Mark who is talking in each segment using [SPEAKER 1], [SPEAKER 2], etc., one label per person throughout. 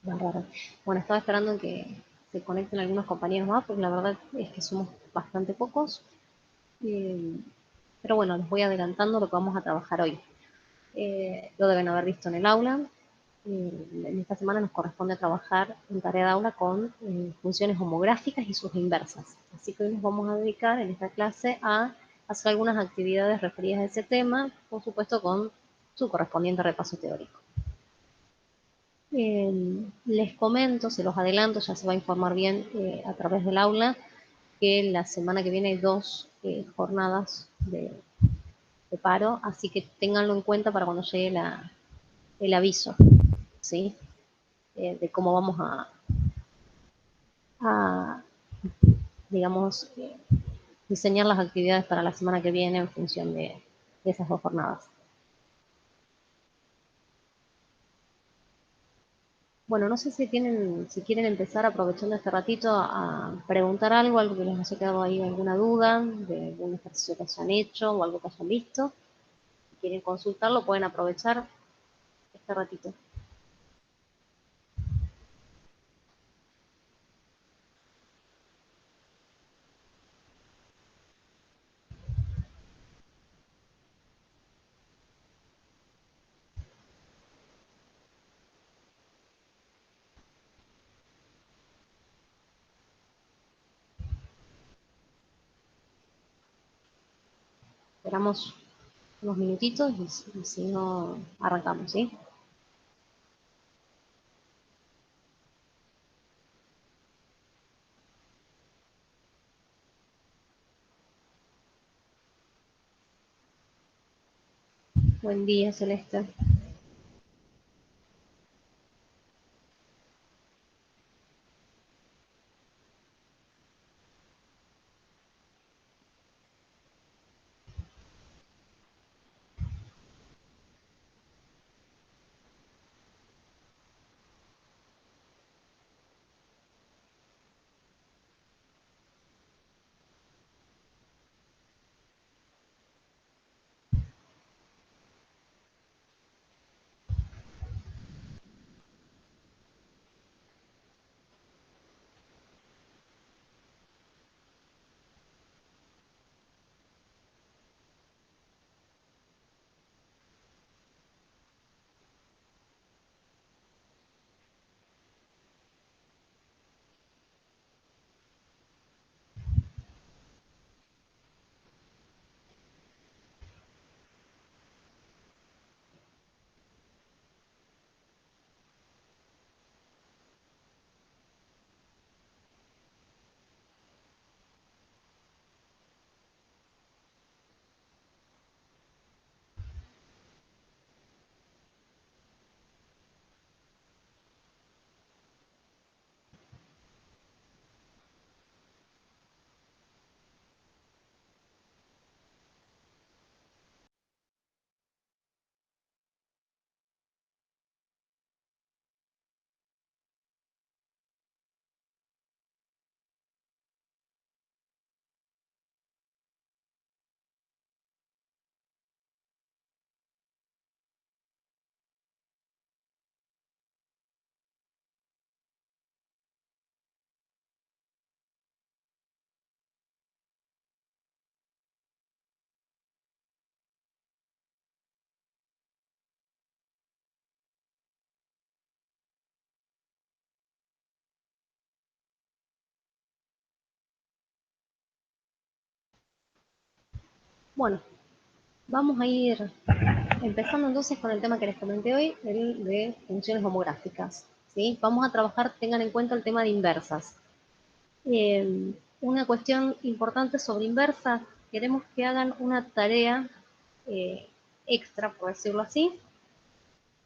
[SPEAKER 1] Bárbaro. Bueno, estaba esperando que se conecten algunos compañeros más, porque la verdad es que somos bastante pocos. Eh, pero bueno, les voy adelantando lo que vamos a trabajar hoy. Lo deben haber visto en el aula. En esta semana nos corresponde trabajar en tarea de aula con funciones homográficas y sus inversas. Así que hoy nos vamos a dedicar en esta clase a hacer algunas actividades referidas a ese tema, por supuesto con su correspondiente repaso teórico. Les comento, se los adelanto, ya se va a informar bien a través del aula, que la semana que viene hay dos jornadas de paro, así que ténganlo en cuenta para cuando llegue el aviso, ¿sí? De cómo vamos a digamos, diseñar las actividades para la semana que viene en función de esas dos jornadas. Bueno, no sé si quieren empezar aprovechando este ratito a preguntar algo que les haya quedado ahí alguna duda, de algún ejercicio que hayan hecho o algo que hayan visto. Si quieren consultarlo, pueden aprovechar este ratito. Esperamos unos minutitos y si no, arrancamos, ¿sí? Buen día, Celeste. Bueno, vamos a ir empezando entonces con el tema que les comenté hoy, el de funciones homográficas, ¿sí? Vamos a trabajar, tengan en cuenta el tema de inversas. Una cuestión importante sobre inversas, queremos que hagan una tarea eh, extra, por decirlo así,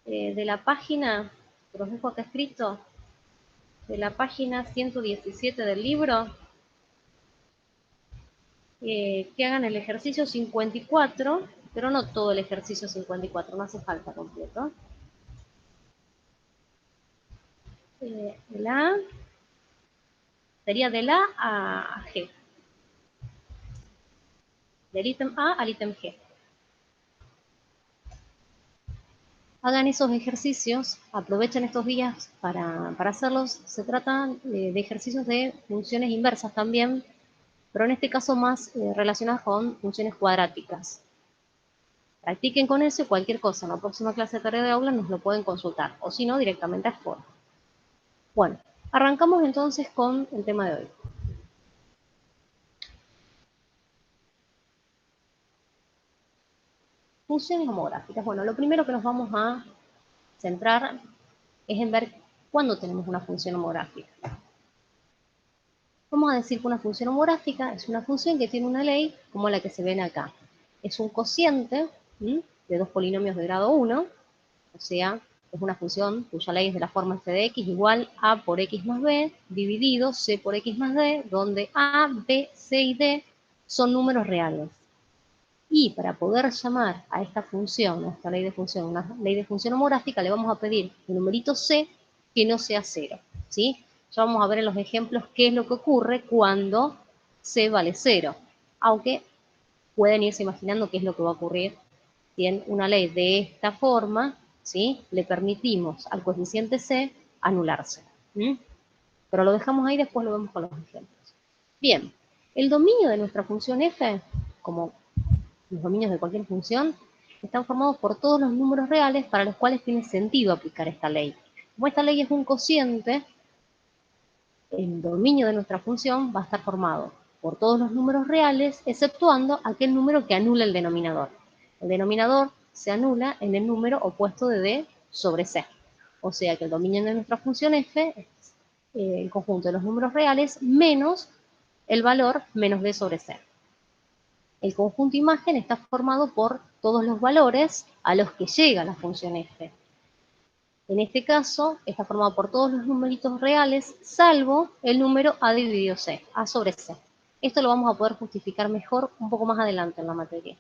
[SPEAKER 1] de la página, que los dejo acá escrito, de la página 117 del libro, que hagan el ejercicio 54, pero no todo el ejercicio 54, no hace falta completo. La sería del A a G, del ítem A al ítem G. Hagan esos ejercicios, aprovechen estos días para hacerlos. Se trata de ejercicios de funciones inversas también, pero en este caso más relacionadas con funciones cuadráticas. Practiquen con eso y cualquier cosa en la próxima clase de tarea de aula nos lo pueden consultar, o si no, directamente a Foro. Bueno, arrancamos entonces con el tema de hoy. Funciones homográficas. Bueno, lo primero que nos vamos a centrar es en ver cuándo tenemos una función homográfica. Vamos a decir que una función homográfica es una función que tiene una ley como la que se ven acá. Es un cociente de dos polinomios de grado 1, o sea, es una función cuya ley es de la forma f de x igual a por x más b dividido c por x más d, donde a, b, c y d son números reales. Y para poder llamar a esta función, a esta ley de función, una ley de función homográfica, le vamos a pedir el numerito c que no sea 0, ¿sí? Ya vamos a ver en los ejemplos qué es lo que ocurre cuando c vale 0, aunque pueden irse imaginando qué es lo que va a ocurrir si en una ley de esta forma, ¿sí?, le permitimos al coeficiente c anularse. Pero lo dejamos ahí, después lo vemos con los ejemplos. Bien, el dominio de nuestra función f, como los dominios de cualquier función, están formados por todos los números reales para los cuales tiene sentido aplicar esta ley. Como esta ley es un cociente, el dominio de nuestra función va a estar formado por todos los números reales, exceptuando aquel número que anula el denominador. El denominador se anula en el número opuesto de d sobre c. O sea que el dominio de nuestra función f es el conjunto de los números reales menos el valor menos d sobre c. El conjunto imagen está formado por todos los valores a los que llega la función f. En este caso, está formado por todos los numeritos reales, salvo el número a dividido c, a sobre c. Esto lo vamos a poder justificar mejor un poco más adelante en la materia.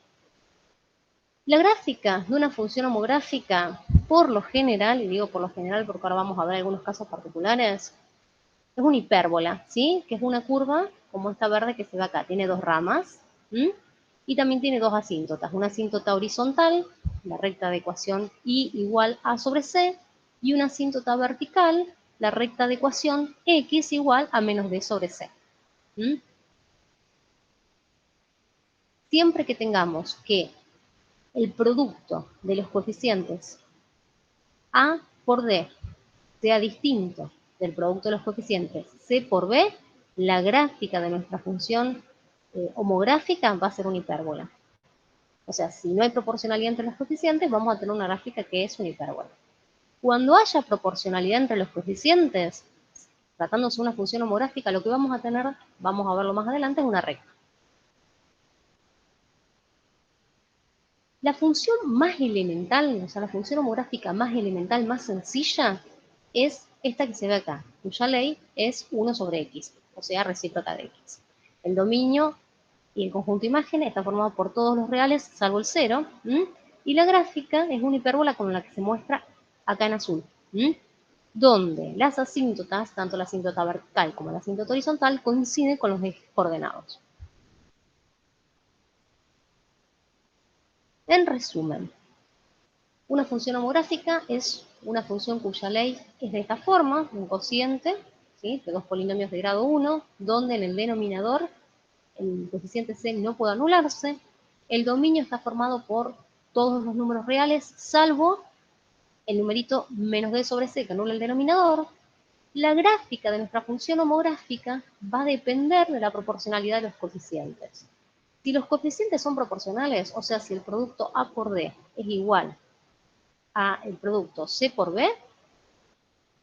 [SPEAKER 1] La gráfica de una función homográfica, por lo general, y digo por lo general porque ahora vamos a ver algunos casos particulares, es una hipérbola, ¿sí? Que es una curva como esta verde que se ve acá. Tiene dos ramas, y también tiene dos asíntotas. Una asíntota horizontal, la recta de ecuación y igual a sobre c, y una asíntota vertical, la recta de ecuación x igual a menos d sobre c. Siempre que tengamos que el producto de los coeficientes a por d sea distinto del producto de los coeficientes c por b, la gráfica de nuestra función homográfica va a ser una hipérbola. O sea, si no hay proporcionalidad entre los coeficientes, vamos a tener una gráfica que es una hipérbola. Cuando haya proporcionalidad entre los coeficientes, tratándose de una función homográfica, lo que vamos a tener, vamos a verlo más adelante, es una recta. La función más elemental, o sea, la función homográfica más elemental, más sencilla, es esta que se ve acá, cuya ley es 1 sobre x, o sea, recíproca de x. El dominio y el conjunto imagen está formado por todos los reales, salvo el 0, y la gráfica es una hipérbola como la que se muestra acá en azul, donde las asíntotas, tanto la asíntota vertical como la asíntota horizontal, coinciden con los ejes coordenados. En resumen, una función homográfica es una función cuya ley es de esta forma, un cociente, ¿sí?, de dos polinomios de grado 1, donde en el denominador el coeficiente c no puede anularse. El dominio está formado por todos los números reales, salvo el numerito menos d sobre c que anula el denominador. La gráfica de nuestra función homográfica va a depender de la proporcionalidad de los coeficientes. Si los coeficientes son proporcionales, o sea, si el producto a por d es igual a el producto c por b,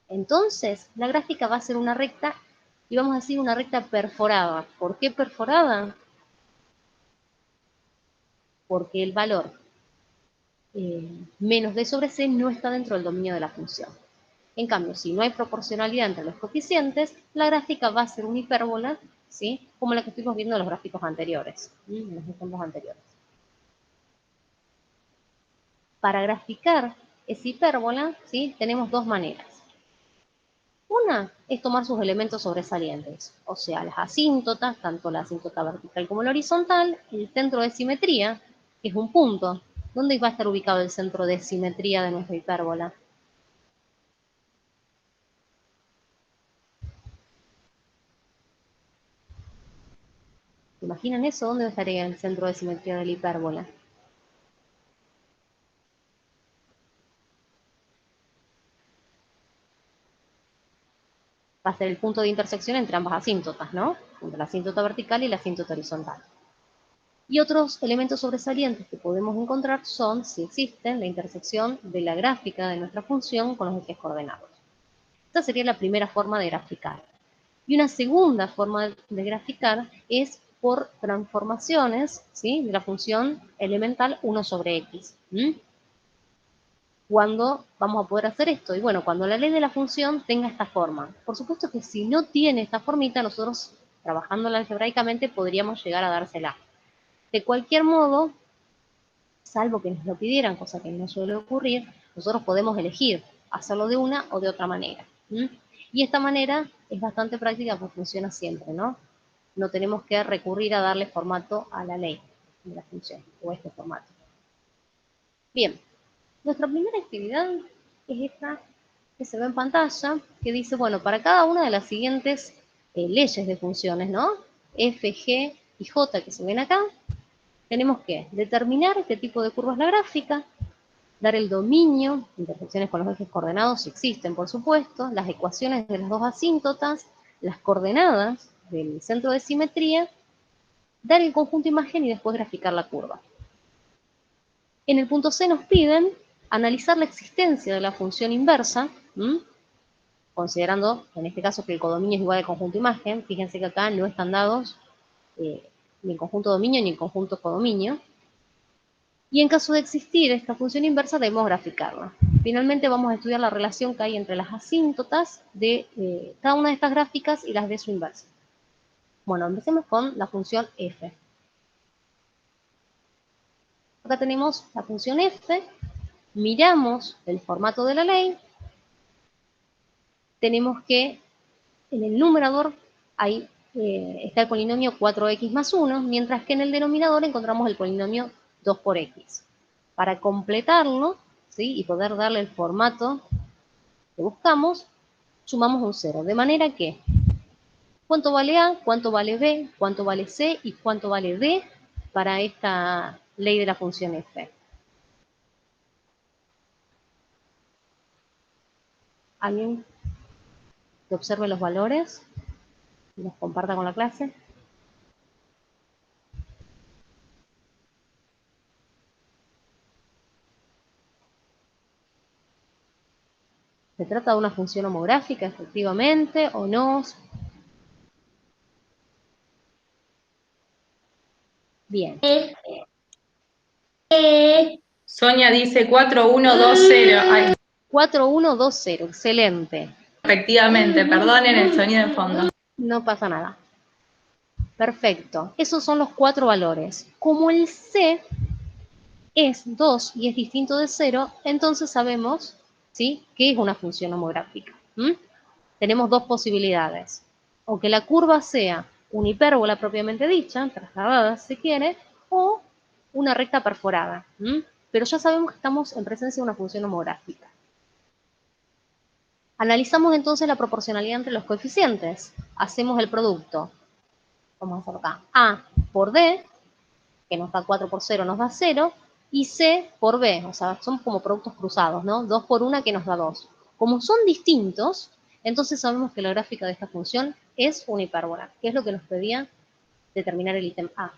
[SPEAKER 1] entonces la gráfica va a ser una recta, y vamos a decir una recta perforada. ¿Por qué perforada? Porque el valor menos d sobre c no está dentro del dominio de la función. En cambio, si no hay proporcionalidad entre los coeficientes, la gráfica va a ser una hipérbola, ¿sí?, como la que estuvimos viendo en los gráficos anteriores, en los ejemplos anteriores. Para graficar esa hipérbola, ¿sí?, tenemos dos maneras. Una es tomar sus elementos sobresalientes, o sea, las asíntotas, tanto la asíntota vertical como la horizontal, el centro de simetría, que es un punto, ¿Dónde va a estar ubicado el centro de simetría de nuestra hipérbola? ¿Se imaginan eso? ¿Dónde estaría el centro de simetría de la hipérbola? Va a ser el punto de intersección entre ambas asíntotas, ¿no? Entre la asíntota vertical y la asíntota horizontal. Y otros elementos sobresalientes que podemos encontrar son, si existen, la intersección de la gráfica de nuestra función con los ejes coordenados. Esta sería la primera forma de graficar. Y una segunda forma de graficar es por transformaciones, ¿sí?, de la función elemental 1 sobre x. ¿Cuándo vamos a poder hacer esto? Y bueno, cuando la ley de la función tenga esta forma. Por supuesto que si no tiene esta formita, nosotros, trabajándola algebraicamente, podríamos llegar a dársela. De cualquier modo, salvo que nos lo pidieran, cosa que no suele ocurrir, nosotros podemos elegir hacerlo de una o de otra manera. Y esta manera es bastante práctica porque funciona siempre, ¿no? No tenemos que recurrir a darle formato a la ley de la función, o este formato. Bien, nuestra primera actividad es esta que se ve en pantalla, que dice, bueno, para cada una de las siguientes leyes de funciones, ¿no? F, G y J que se ven acá, tenemos que determinar qué tipo de curva es la gráfica, dar el dominio, intersecciones con los ejes coordenados si existen, por supuesto, las ecuaciones de las dos asíntotas, las coordenadas del centro de simetría, dar el conjunto imagen y después graficar la curva. En el punto C nos piden analizar la existencia de la función inversa, considerando en este caso que el codominio es igual al conjunto imagen. Fíjense que acá no están dados ni el conjunto dominio ni el conjunto codominio. Y en caso de existir esta función inversa, debemos graficarla. Finalmente vamos a estudiar la relación que hay entre las asíntotas de cada una de estas gráficas y las de su inversa. Bueno, empecemos con la función f. Acá tenemos la función f, miramos el formato de la ley, tenemos que en el numerador está el polinomio 4x más 1, mientras que en el denominador encontramos el polinomio 2 por x. Para completarlo, ¿sí?, y poder darle el formato que buscamos, sumamos un 0, de manera que ¿cuánto vale A? ¿Cuánto vale B? ¿Cuánto vale C? ¿Y cuánto vale D para esta ley de la función f? ¿Alguien que observe los valores y los comparta con la clase? ¿Se trata de una función homográfica, efectivamente, o no? Bien.
[SPEAKER 2] Sonia dice 4120. Ay,
[SPEAKER 1] 4120, excelente.
[SPEAKER 2] efectivamente, perdonen el sonido de fondo.
[SPEAKER 1] No pasa nada. Perfecto. Esos son los 4 valores. Como el C es 2 y es distinto de 0, entonces sabemos, ¿sí?, que es una función homográfica. Tenemos dos posibilidades. O que la curva sea una hipérbola propiamente dicha, trasladada si quiere, o una recta perforada. Pero ya sabemos que estamos en presencia de una función homográfica. Analizamos entonces la proporcionalidad entre los coeficientes. Hacemos el producto. Vamos a hacer acá. A por D, que nos da 4 por 0, nos da 0, y C por B, o sea, son como productos cruzados, ¿no? 2 por 1 que nos da 2. Como son distintos, entonces sabemos que la gráfica de esta función es una hipérbola, que es lo que nos pedía determinar el ítem A.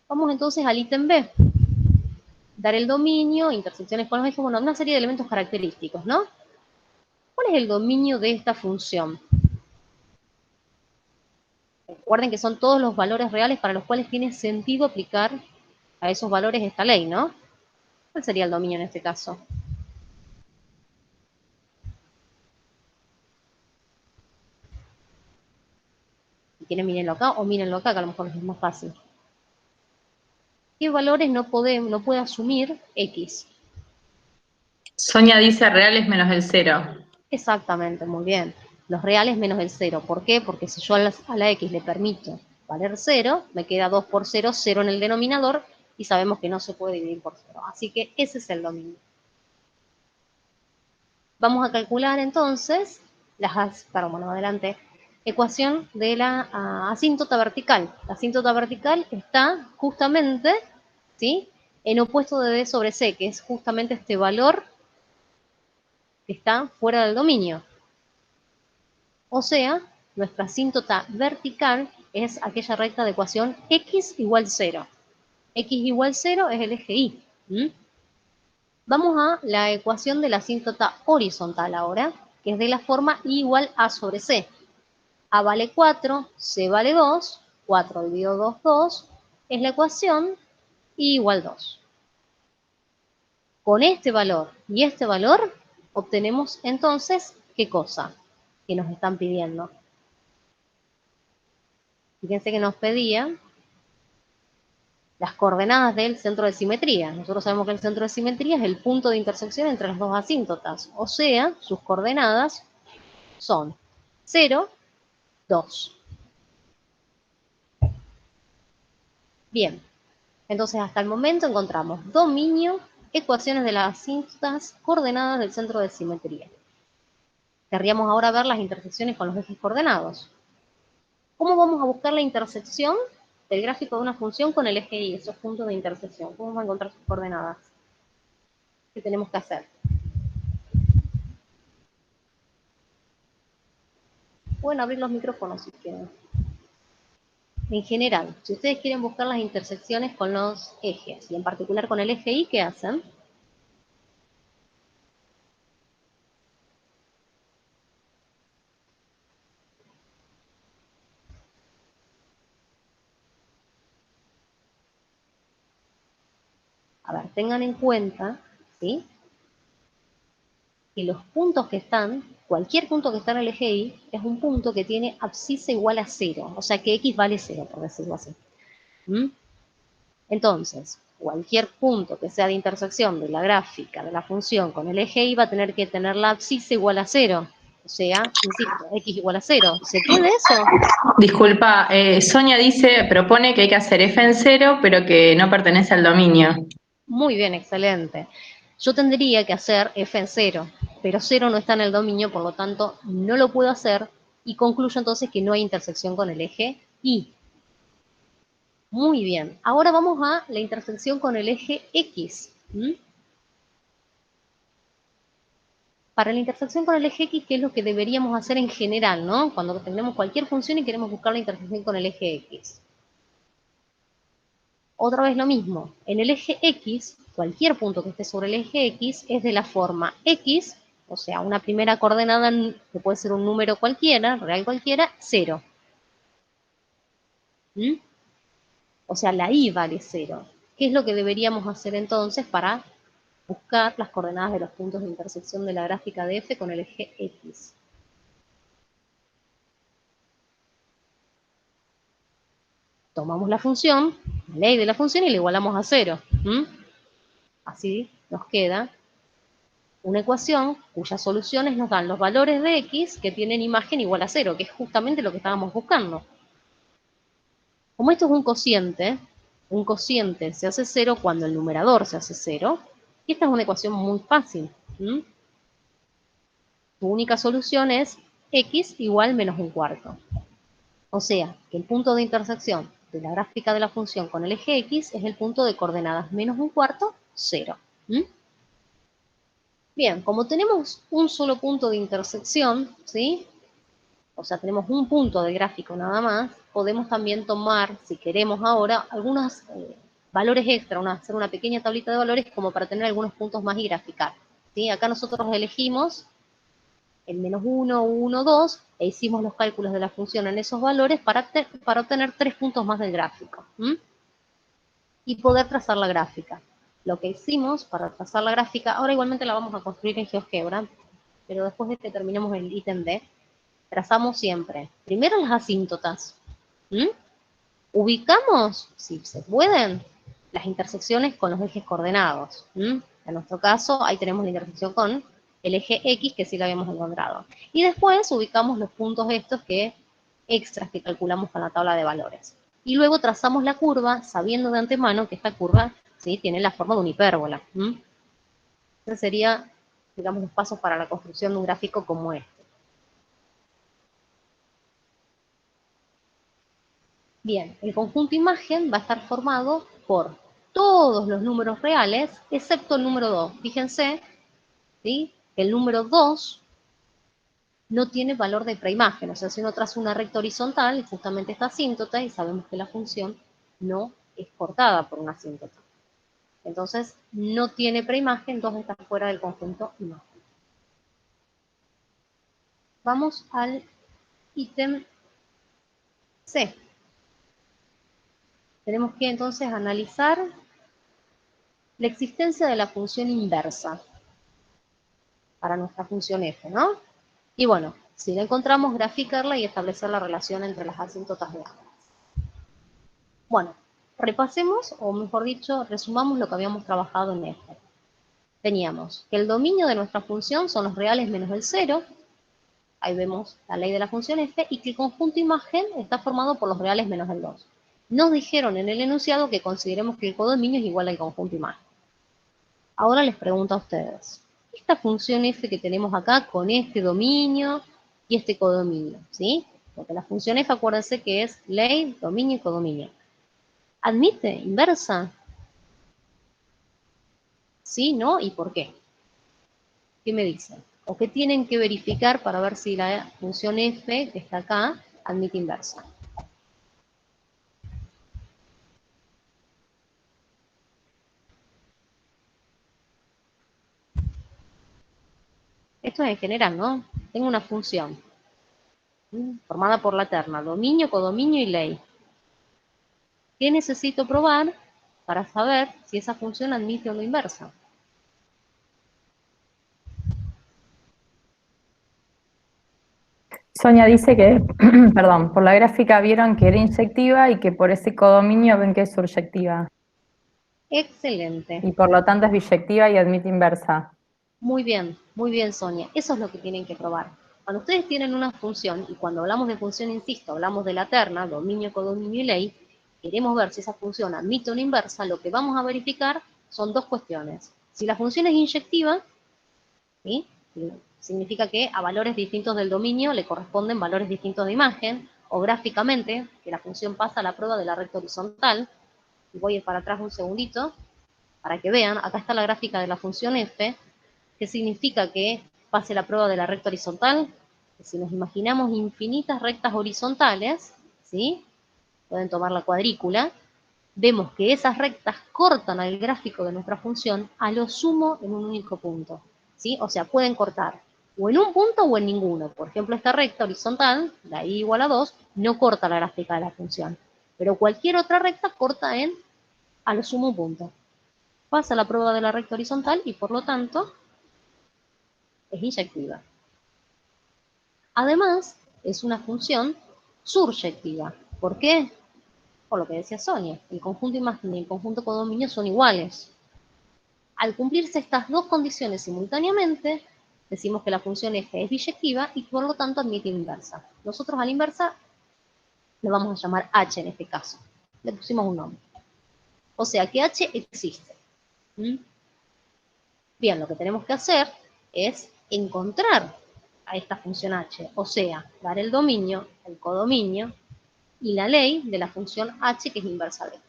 [SPEAKER 1] Vamos entonces al ítem B. Dar el dominio, intersecciones con los ejes, bueno, una serie de elementos característicos, ¿no? ¿Cuál es el dominio de esta función? Recuerden que son todos los valores reales para los cuales tiene sentido aplicar a esos valores esta ley, ¿no? ¿Cuál sería el dominio en este caso? Si quieren, mírenlo acá o mírenlo acá, que a lo mejor es más fácil. ¿Qué valores no puede asumir X?
[SPEAKER 2] Sonia dice reales menos el 0.
[SPEAKER 1] Exactamente, muy bien. Los reales menos el 0. ¿Por qué? Porque si yo a la X le permito valer 0, me queda 2 por 0, 0 en el denominador, y sabemos que no se puede dividir por 0. Así que ese es el dominio. Vamos a calcular entonces, ecuación de la asíntota vertical. La asíntota vertical está justamente, ¿sí?, en opuesto de D sobre C, que es justamente este valor que está fuera del dominio. O sea, nuestra asíntota vertical es aquella recta de ecuación x igual 0. X igual 0 es el eje Y. Vamos a la ecuación de la asíntota horizontal ahora, que es de la forma Y igual A sobre C. A vale 4, C vale 2, 4 dividido 2, 2, es la ecuación Y igual 2. Con este valor y este valor obtenemos entonces, ¿qué cosa? Que nos están pidiendo. Fíjense que nos pedía las coordenadas del centro de simetría. Nosotros sabemos que el centro de simetría es el punto de intersección entre las dos asíntotas. O sea, sus coordenadas son 0, 2. Bien, entonces hasta el momento encontramos dominio, ecuaciones de las asíntotas, coordenadas del centro de simetría. Querríamos ahora ver las intersecciones con los ejes coordenados. ¿Cómo vamos a buscar la intersección del gráfico de una función con el eje Y, esos puntos de intersección? ¿Cómo vamos a encontrar sus coordenadas? ¿Qué tenemos que hacer? Pueden abrir los micrófonos si quieren. En general, si ustedes quieren buscar las intersecciones con los ejes, y en particular con el eje Y, ¿qué hacen? A ver, tengan en cuenta, ¿sí?, que los puntos que están, cualquier punto que está en el eje Y, es un punto que tiene abscisa igual a 0, o sea que X vale 0, por decirlo así. Entonces, cualquier punto que sea de intersección de la gráfica de la función con el eje Y va a tener que tener la abscisa igual a 0. O sea, insisto, X igual a 0. ¿Se puede eso?
[SPEAKER 2] Disculpa, Sonia propone que hay que hacer f en 0, pero que no pertenece al dominio.
[SPEAKER 1] Muy bien, excelente. Yo tendría que hacer f en 0, pero 0 no está en el dominio, por lo tanto no lo puedo hacer y concluyo entonces que no hay intersección con el eje Y. Muy bien, ahora vamos a la intersección con el eje X. Para la intersección con el eje X, ¿qué es lo que deberíamos hacer en general, ¿no? Cuando tenemos cualquier función y queremos buscar la intersección con el eje X. Otra vez lo mismo, en el eje X, cualquier punto que esté sobre el eje X es de la forma X, o sea, una primera coordenada que puede ser un número cualquiera, real cualquiera, 0. O sea, la Y vale 0. ¿Qué es lo que deberíamos hacer entonces para buscar las coordenadas de los puntos de intersección de la gráfica de f con el eje X? Tomamos la función, la ley de la función, y la igualamos a 0. Así nos queda una ecuación cuyas soluciones nos dan los valores de x que tienen imagen igual a 0, que es justamente lo que estábamos buscando. Como esto es un cociente se hace 0 cuando el numerador se hace 0, y esta es una ecuación muy fácil. Su única solución es x igual menos un cuarto. O sea, que el punto de intersección de la gráfica de la función con el eje x es el punto de coordenadas menos un cuarto, 0. Bien, como tenemos un solo punto de intersección, ¿sí?, o sea, tenemos un punto de gráfico nada más, podemos también tomar, si queremos ahora, algunos valores extra, hacer una pequeña tablita de valores como para tener algunos puntos más y graficar. ¿Sí? Acá nosotros elegimos el menos 1, 1, 2, e hicimos los cálculos de la función en esos valores para obtener 3 puntos más del gráfico. Y poder trazar la gráfica. Lo que hicimos para trazar la gráfica, ahora igualmente la vamos a construir en GeoGebra, pero después de que terminemos el ítem D, trazamos siempre, primero las asíntotas. Ubicamos, si se pueden, las intersecciones con los ejes coordenados. En nuestro caso, ahí tenemos la intersección con el eje X, que sí la habíamos encontrado. Y después ubicamos los puntos estos extras que calculamos con la tabla de valores. Y luego trazamos la curva sabiendo de antemano que esta curva, ¿sí?, tiene la forma de una hipérbola. Ese sería, digamos, los pasos para la construcción de un gráfico como este. Bien, el conjunto imagen va a estar formado por todos los números reales, excepto el número 2. Fíjense, ¿sí?, que el número 2 no tiene valor de preimagen. O sea, si uno traza una recta horizontal, justamente esta asíntota, y sabemos que la función no es cortada por una asíntota. Entonces, no tiene preimagen, 2 está fuera del conjunto imagen. Vamos al ítem C. Tenemos que entonces analizar la existencia de la función inversa para nuestra función f, ¿no? Y bueno, si la encontramos, graficarla y establecer la relación entre las asíntotas de ambas. Bueno, repasemos, o mejor dicho, resumamos lo que habíamos trabajado en este. Teníamos que el dominio de nuestra función son los reales menos el 0, ahí vemos la ley de la función f, y que el conjunto imagen está formado por los reales menos el 2. Nos dijeron en el enunciado que consideremos que el codominio es igual al conjunto imagen. Ahora les pregunto a ustedes, esta función f que tenemos acá con este dominio y este codominio, ¿sí? Porque la función f, acuérdense que es ley, dominio y codominio. ¿Admite inversa? ¿Sí, no? ¿Y por qué? ¿Qué me dicen? ¿O qué tienen que verificar para ver si la función f que está acá admite inversa? Esto es en general, ¿no? Tengo una función formada por la terna dominio, codominio y ley. ¿Qué necesito probar para saber si esa función admite o no inversa?
[SPEAKER 2] Sonia dice que, perdón, por la gráfica vieron que era inyectiva y que por ese codominio ven que es suryectiva.
[SPEAKER 1] Excelente.
[SPEAKER 2] Y por lo tanto es biyectiva y admite inversa.
[SPEAKER 1] Muy bien, Sonia. Eso es lo que tienen que probar. Cuando ustedes tienen una función, y cuando hablamos de función, insisto, hablamos de la terna, dominio, codominio y ley, queremos ver si esa función admite una inversa, lo que vamos a verificar son dos cuestiones. Si la función es inyectiva, ¿sí?, significa que a valores distintos del dominio le corresponden valores distintos de imagen, o gráficamente, que la función pasa a la prueba de la recta horizontal. Y voy a ir para atrás un segundito, para que vean, acá está la gráfica de la función f, que significa que pase la prueba de la recta horizontal. Si nos imaginamos infinitas rectas horizontales, ¿sí?, pueden tomar la cuadrícula, vemos que esas rectas cortan al gráfico de nuestra función a lo sumo en un único punto, ¿sí? O sea, pueden cortar o en un punto o en ninguno. Por ejemplo, esta recta horizontal, la y igual a 2, no corta la gráfica de la función, pero cualquier otra recta corta en a lo sumo un punto. Pasa la prueba de la recta horizontal y por lo tanto es inyectiva. Además, es una función suryectiva. ¿Por qué? Por lo que decía Sonia, el conjunto imagen y el conjunto codominio son iguales. Al cumplirse estas dos condiciones simultáneamente, decimos que la función f es biyectiva y por lo tanto admite inversa. Nosotros a la inversa le vamos a llamar h en este caso. Le pusimos un nombre. O sea que h existe. Bien, lo que tenemos que hacer es encontrar a esta función h, o sea, dar el dominio, el codominio y la ley de la función h que es inversa de esta.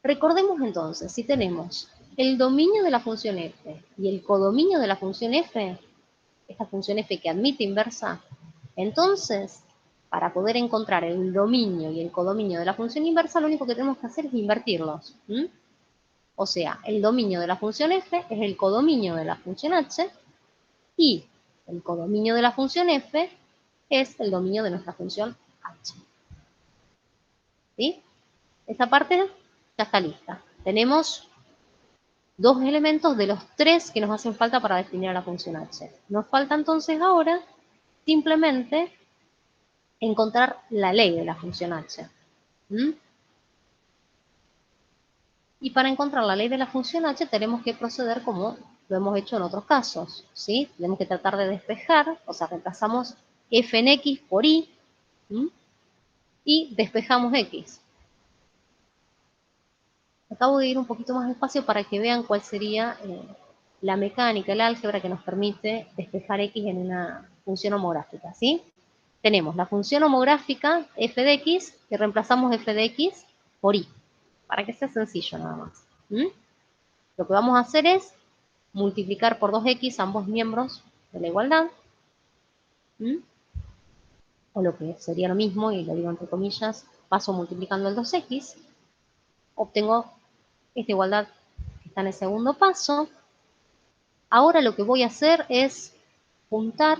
[SPEAKER 1] Recordemos entonces, si tenemos el dominio de la función f y el codominio de la función f, esta función f que admite inversa, entonces, para poder encontrar el dominio y el codominio de la función inversa, lo único que tenemos que hacer es invertirlos. O sea, el dominio de la función f es el codominio de la función h y el codominio de la función f es el dominio de nuestra función h. ¿Sí? Esta parte ya está lista. Tenemos dos elementos de los tres que nos hacen falta para definir a la función h. Nos falta entonces ahora simplemente encontrar la ley de la función h. Y para encontrar la ley de la función h tenemos que proceder como lo hemos hecho en otros casos, ¿sí? Tenemos que tratar de despejar, o sea, reemplazamos f en x por y, y despejamos X. Acabo de ir un poquito más despacio para que vean cuál sería la mecánica, el álgebra que nos permite despejar X en una función homográfica, ¿sí? Tenemos la función homográfica f de X y reemplazamos f de X por y, para que sea sencillo nada más. Lo que vamos a hacer es multiplicar por 2x ambos miembros de la igualdad, o lo que sería lo mismo, y lo digo entre comillas, paso multiplicando el 2x, obtengo esta igualdad que está en el segundo paso. Ahora lo que voy a hacer es juntar,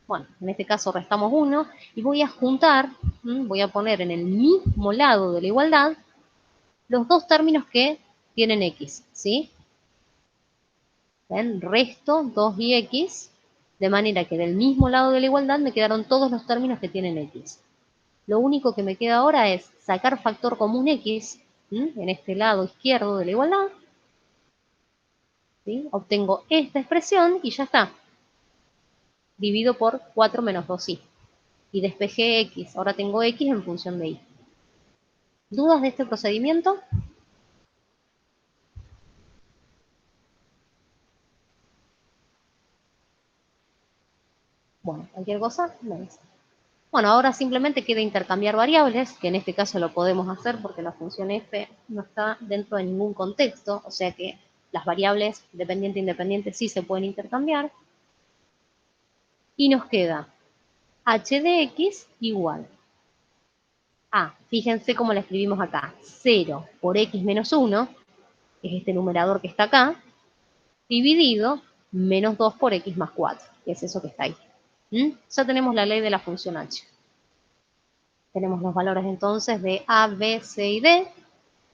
[SPEAKER 1] bueno, en este caso restamos 1, y voy a juntar, voy a poner en el mismo lado de la igualdad los dos términos que tienen x, ¿sí? ¿Ven? Resto 2 y x, de manera que del mismo lado de la igualdad me quedaron todos los términos que tienen x. Lo único que me queda ahora es sacar factor común x, en este lado izquierdo de la igualdad, ¿sí? Obtengo esta expresión y ya está. Divido por 4 menos 2y. Y despejé x. Ahora tengo x en función de y. ¿Dudas de este procedimiento? Bueno, cualquier cosa me dice. Bueno, ahora simplemente queda intercambiar variables, que en este caso lo podemos hacer porque la función f no está dentro de ningún contexto, o sea que las variables dependiente e independiente sí se pueden intercambiar. Y nos queda h de x igual a, fíjense cómo la escribimos acá, 0 por x menos 1, que es este numerador que está acá, dividido menos 2 por x más 4, que es eso que está ahí. Ya tenemos la ley de la función h. Tenemos los valores entonces de a, b, c y d.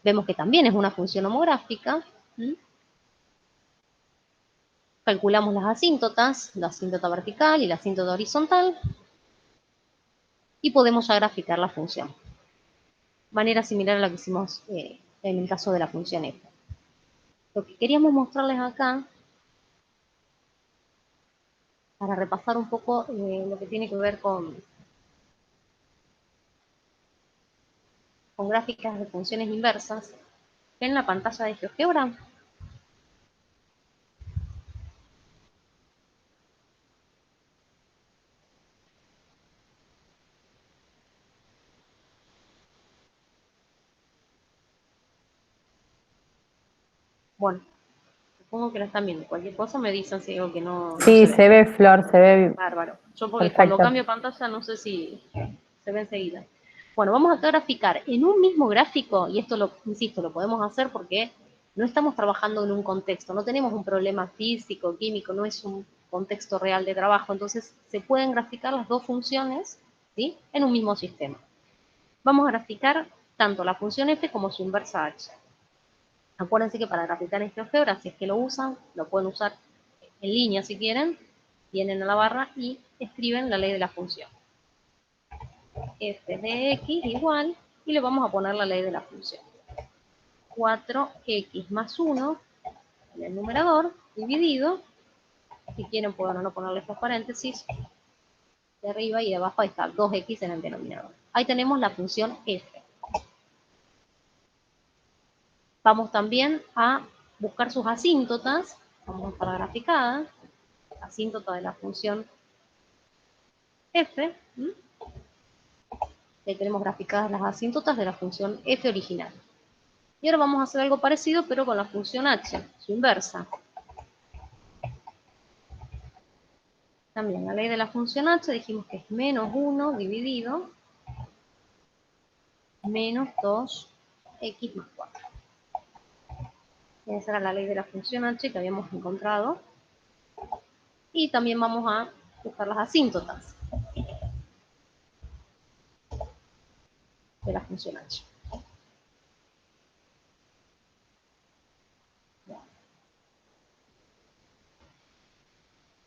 [SPEAKER 1] Vemos que también es una función homográfica. Calculamos las asíntotas, la asíntota vertical y la asíntota horizontal, y podemos ya graficar la función. Manera similar a la que hicimos en el caso de la función f. Lo que queríamos mostrarles acá, para repasar un poco lo que tiene que ver con gráficas de funciones inversas, en la pantalla de GeoGebra. Bueno, supongo que la están viendo. Cualquier cosa me dicen si algo que no
[SPEAKER 2] Sí,
[SPEAKER 1] se ve.
[SPEAKER 2] se ve, Flor, se ve
[SPEAKER 1] Bárbaro. Yo porque cuando
[SPEAKER 2] perfecto.
[SPEAKER 1] cambio pantalla no sé si se ve enseguida. Bueno, vamos a graficar en un mismo gráfico, y esto lo, insisto, lo podemos hacer porque no estamos trabajando en un contexto, no tenemos un problema físico, químico, no es un contexto real de trabajo, entonces se pueden graficar las dos funciones, ¿sí?, en un mismo sistema. Vamos a graficar tanto la función f como su inversa h. Acuérdense que para graficar este álgebra, si es que lo usan, lo pueden usar en línea si quieren, vienen a la barra y escriben la ley de la función. F de x igual, y le vamos a poner la ley de la función. 4x más 1 en el numerador, dividido, si quieren pueden no ponerle estos paréntesis, de arriba y de abajo ahí está, 2x en el denominador. Ahí tenemos la función f. Vamos también a buscar sus asíntotas, vamos a buscar la graficada, asíntota de la función f, ahí tenemos graficadas las asíntotas de la función f original. Y ahora vamos a hacer algo parecido, pero con la función h, su inversa. También la ley de la función h dijimos que es menos 1 dividido menos 2x más 4. Esa era la ley de la función h que habíamos encontrado. Y también vamos a buscar las asíntotas de la función h.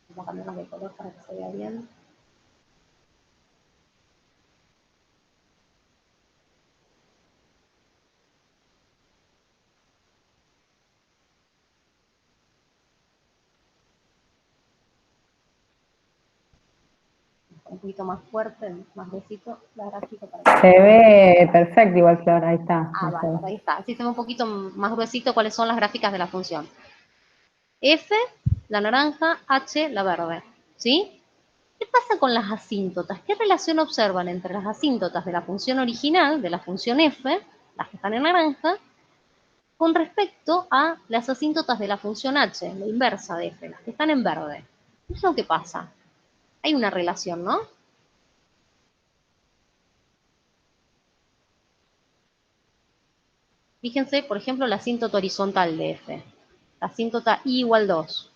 [SPEAKER 1] Vamos a cambiarnos de color para que se vea bien. Un poquito más fuerte, más gruesito la gráfica para que...
[SPEAKER 2] Se ve perfecto igual, Flor, ahí está.
[SPEAKER 1] Ah, vale, ahí está. Así se ve un poquito más gruesito cuáles son las gráficas de la función. F, la naranja, H, la verde. ¿Sí? ¿Qué pasa con las asíntotas? ¿Qué relación observan entre las asíntotas de la función original, de la función f, las que están en naranja, con respecto a las asíntotas de la función h, la inversa de f, las que están en verde? ¿Qué es lo que pasa? Hay una relación, ¿no? Fíjense, por ejemplo, la asíntota horizontal de f. La asíntota i igual 2.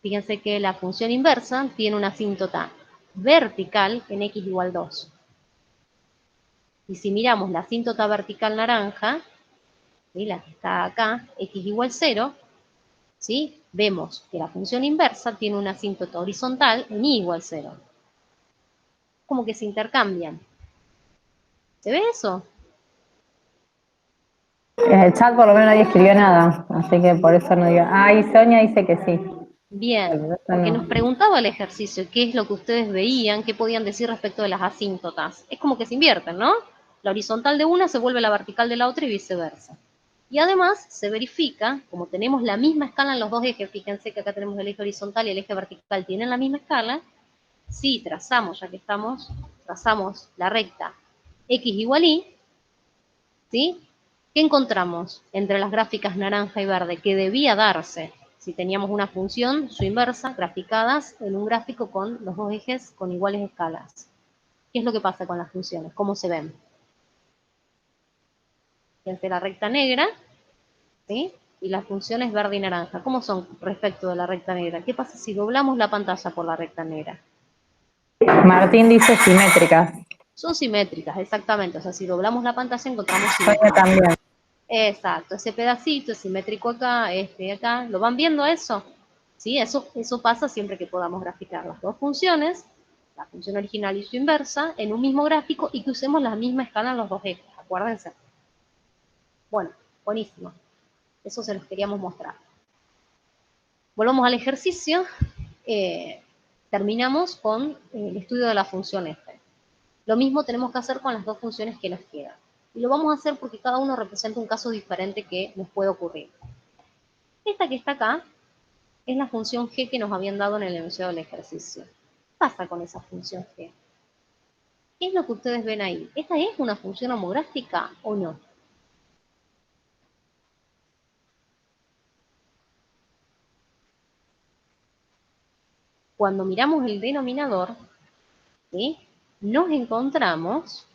[SPEAKER 1] Fíjense que la función inversa tiene una asíntota vertical en x igual 2. Y si miramos la asíntota vertical naranja, ¿sí? La que está acá, x igual 0, ¿sí? Vemos que la función inversa tiene una asíntota horizontal en y igual 0. Como que se intercambian. ¿Se ve eso?
[SPEAKER 2] En el chat por lo menos nadie escribió nada, así que por eso no digo. Ah, y Sonia dice que sí.
[SPEAKER 1] Bien,
[SPEAKER 2] Pero eso
[SPEAKER 1] porque
[SPEAKER 2] no.
[SPEAKER 1] nos preguntaba el ejercicio qué es lo que ustedes veían, qué podían decir respecto de las asíntotas. Es como que se invierten, ¿no? La horizontal de una se vuelve la vertical de la otra y viceversa. Y además se verifica, como tenemos la misma escala en los dos ejes, fíjense que acá tenemos el eje horizontal y el eje vertical, tienen la misma escala, si trazamos, ya que estamos, trazamos la recta x igual y, ¿sí? ¿Qué encontramos entre las gráficas naranja y verde? Que debía darse si teníamos una función, su inversa, graficadas en un gráfico con los dos ejes con iguales escalas. ¿Qué es lo que pasa con las funciones? ¿Cómo se ven? Fíjense la recta negra, ¿sí? Y las funciones verde y naranja. ¿Cómo son respecto de la recta negra? ¿Qué pasa si doblamos la pantalla por la recta negra?
[SPEAKER 2] Martín dice simétricas.
[SPEAKER 1] Son simétricas, exactamente. O sea, si doblamos la pantalla encontramos
[SPEAKER 2] Sonia
[SPEAKER 1] simetría.
[SPEAKER 2] también.
[SPEAKER 1] Exacto, ese pedacito es simétrico acá, este acá. ¿Lo van viendo eso? ¿Sí? Eso pasa siempre que podamos graficar las dos funciones, la función original y su inversa, en un mismo gráfico y que usemos la misma escala en los dos ejes. Acuérdense. Bueno, buenísimo. Eso se los queríamos mostrar. Volvamos al ejercicio. Terminamos con el estudio de la función f. Lo mismo tenemos que hacer con las dos funciones que nos quedan. Y lo vamos a hacer porque cada uno representa un caso diferente que nos puede ocurrir. Esta que está acá es la función g que nos habían dado en el enunciado del ejercicio. ¿Qué pasa con esa función g? ¿Qué es lo que ustedes ven ahí? ¿Esta es una función homográfica o no? Cuando miramos el denominador, ¿sí? Nos encontramos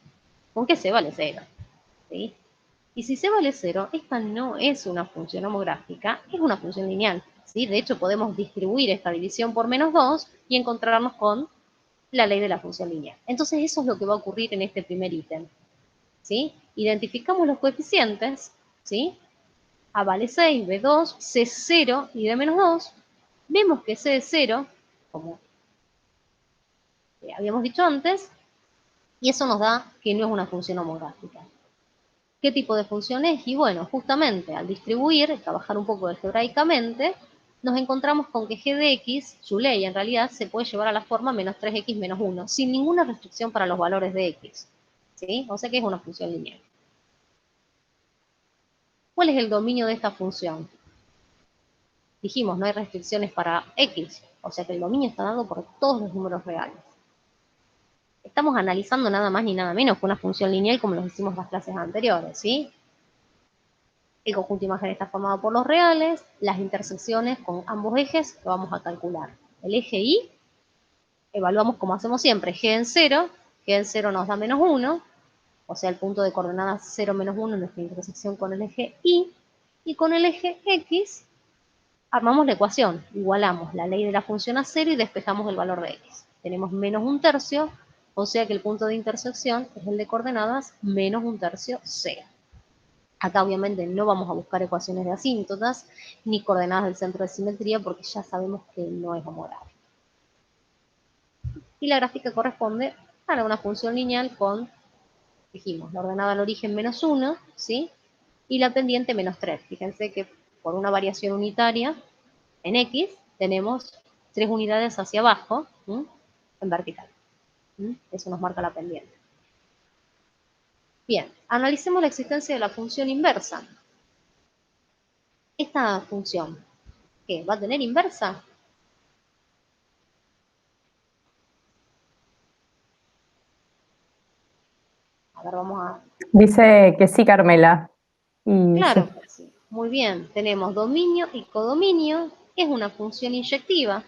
[SPEAKER 1] con que c vale 0. ¿Sí? Y si c vale 0, esta no es una función homográfica, es una función lineal. ¿Sí? De hecho, podemos distribuir esta división por menos 2 y encontrarnos con la ley de la función lineal. Entonces, eso es lo que va a ocurrir en este primer ítem. ¿Sí? Identificamos los coeficientes, ¿sí? A vale 6, B2, C0 y D menos 2. Vemos que C es 0, como habíamos dicho antes, y eso nos da que no es una función homográfica. ¿Qué tipo de función es? Y bueno, justamente al distribuir, trabajar un poco algebraicamente, nos encontramos con que g de x, su ley en realidad, se puede llevar a la forma menos 3x menos 1, sin ninguna restricción para los valores de x. ¿Sí? O sea que es una función lineal. ¿Cuál es el dominio de esta función? Dijimos, no hay restricciones para x, o sea que el dominio está dado por todos los números reales. Estamos analizando nada más ni nada menos que una función lineal como lo hicimos en las clases anteriores, ¿sí? El conjunto de imágenes está formado por los reales, las intersecciones con ambos ejes lo vamos a calcular. El eje y, evaluamos como hacemos siempre, g en 0 nos da menos 1, o sea el punto de coordenadas 0 menos 1 en nuestra intersección con el eje y con el eje x armamos la ecuación, igualamos la ley de la función a 0 y despejamos el valor de x. Tenemos menos 1/3, o sea que el punto de intersección es el de coordenadas menos 1/3, 0. Acá obviamente no vamos a buscar ecuaciones de asíntotas ni coordenadas del centro de simetría porque ya sabemos que no es homográfico. Y la gráfica corresponde a una función lineal con, dijimos, la ordenada al origen menos 1, ¿sí? Y la pendiente menos 3. Fíjense que por una variación unitaria en x, tenemos 3 unidades hacia abajo, en vertical. Eso nos marca la pendiente. Bien, analicemos la existencia de la función inversa. Esta función, ¿qué? ¿Va a tener inversa? A ver, vamos a...
[SPEAKER 2] Dice que sí, Carmela. Y sí.
[SPEAKER 1] Claro que sí. Muy bien, tenemos dominio y codominio. Es una función inyectiva,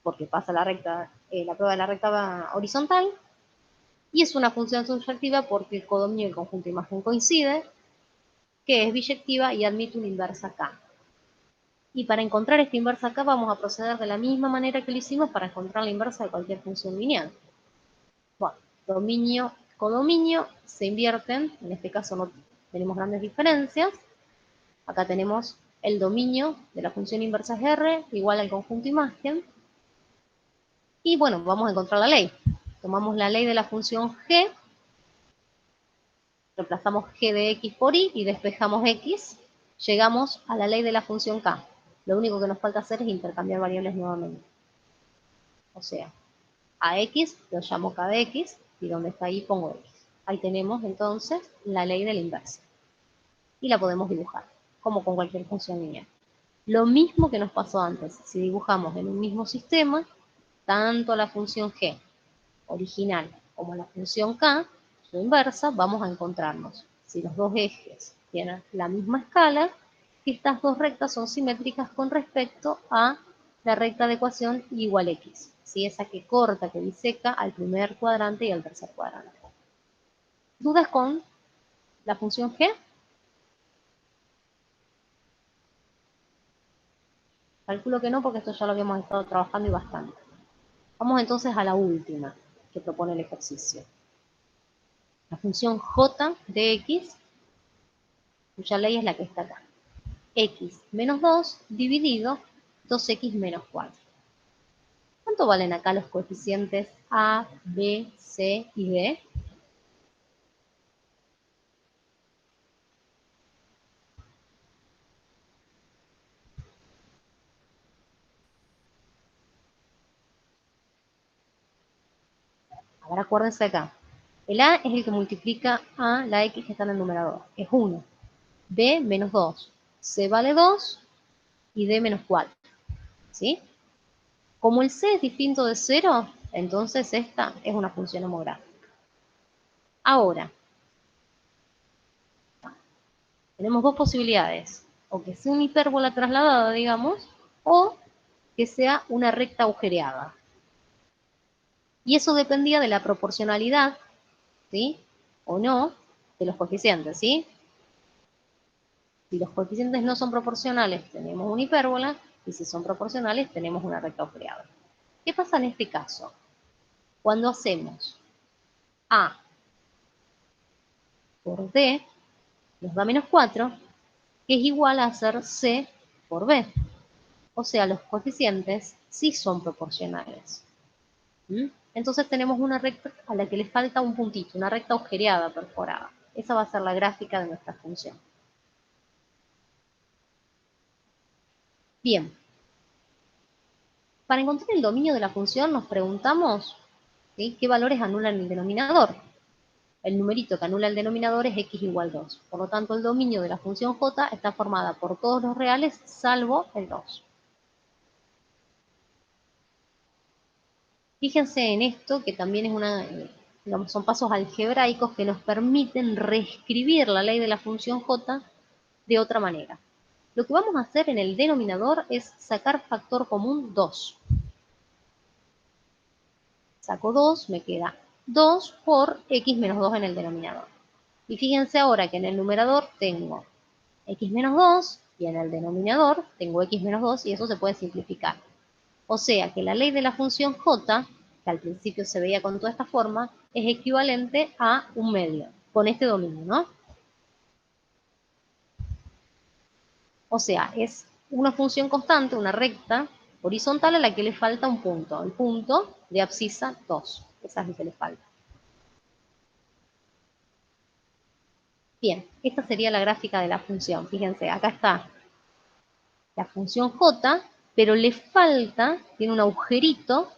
[SPEAKER 1] porque pasa la recta, la prueba de la recta horizontal. Y es una función subyectiva porque el codominio y el conjunto de imagen coincide, que es biyectiva y admite una inversa K. Y para encontrar esta inversa K vamos a proceder de la misma manera que lo hicimos para encontrar la inversa de cualquier función lineal. Bueno, dominio, codominio se invierten, en este caso no tenemos grandes diferencias. Acá tenemos el dominio de la función inversa es R igual al conjunto imagen. Y bueno, vamos a encontrar la ley. Tomamos la ley de la función G, reemplazamos G de X por Y y despejamos X. Llegamos a la ley de la función K. Lo único que nos falta hacer es intercambiar variables nuevamente. O sea, a X lo llamo K de X y donde está Y pongo X. Ahí tenemos entonces la ley de la inversa. Y la podemos dibujar, como con cualquier función lineal. Lo mismo que nos pasó antes, si dibujamos en un mismo sistema, tanto la función G original como la función K, su inversa, vamos a encontrarnos. Si los dos ejes tienen la misma escala, estas dos rectas son simétricas con respecto a la recta de ecuación y igual X. ¿Sí? Esa que corta, que diseca al primer cuadrante y al tercer cuadrante. ¿Dudas con la función G? Calculo que no, porque esto ya lo habíamos estado trabajando y bastante. Vamos entonces a la última que propone el ejercicio. La función j de x, cuya ley es la que está acá. X menos 2 dividido 2x menos 4. ¿Cuánto valen acá los coeficientes a, b, c y d? A ver, acuérdense acá. El a es el que multiplica a la x que está en el numerador. Es 1. b menos 2. c vale 2 y d menos 4. ¿Sí? Como el c es distinto de 0, entonces esta es una función homográfica. Ahora, tenemos dos posibilidades. O que sea una hipérbola trasladada, digamos, o que sea una recta agujereada. Y eso dependía de la proporcionalidad, ¿sí? O no, de los coeficientes, ¿sí? Si los coeficientes no son proporcionales, tenemos una hipérbola, y si son proporcionales, tenemos una recta agujereada. ¿Qué pasa en este caso? Cuando hacemos A por D, nos da menos 4, que es igual a hacer C por B. O sea, los coeficientes sí son proporcionales. Entonces tenemos una recta a la que le falta un puntito, una recta agujereada, perforada. Esa va a ser la gráfica de nuestra función. Bien. Para encontrar el dominio de la función nos preguntamos, ¿sí?, qué valores anulan el denominador. El numerito que anula el denominador es x igual 2. Por lo tanto, el dominio de la función j está formada por todos los reales salvo el 2. Fíjense en esto, que también es digamos, son pasos algebraicos que nos permiten reescribir la ley de la función j de otra manera. Lo que vamos a hacer en el denominador es sacar factor común 2. Saco 2, me queda 2 por x menos 2 en el denominador. Y fíjense ahora que en el numerador tengo x menos 2 y en el denominador tengo x menos 2 y eso se puede simplificar. O sea que la ley de la función j, que al principio se veía con toda esta forma, es equivalente a un medio, con este dominio, ¿no? O sea, es una función constante, una recta horizontal a la que le falta un punto, el punto de abscisa 2. Esa es la que le falta. Bien, esta sería la gráfica de la función. Fíjense, acá está la función j pero le falta, tiene un agujerito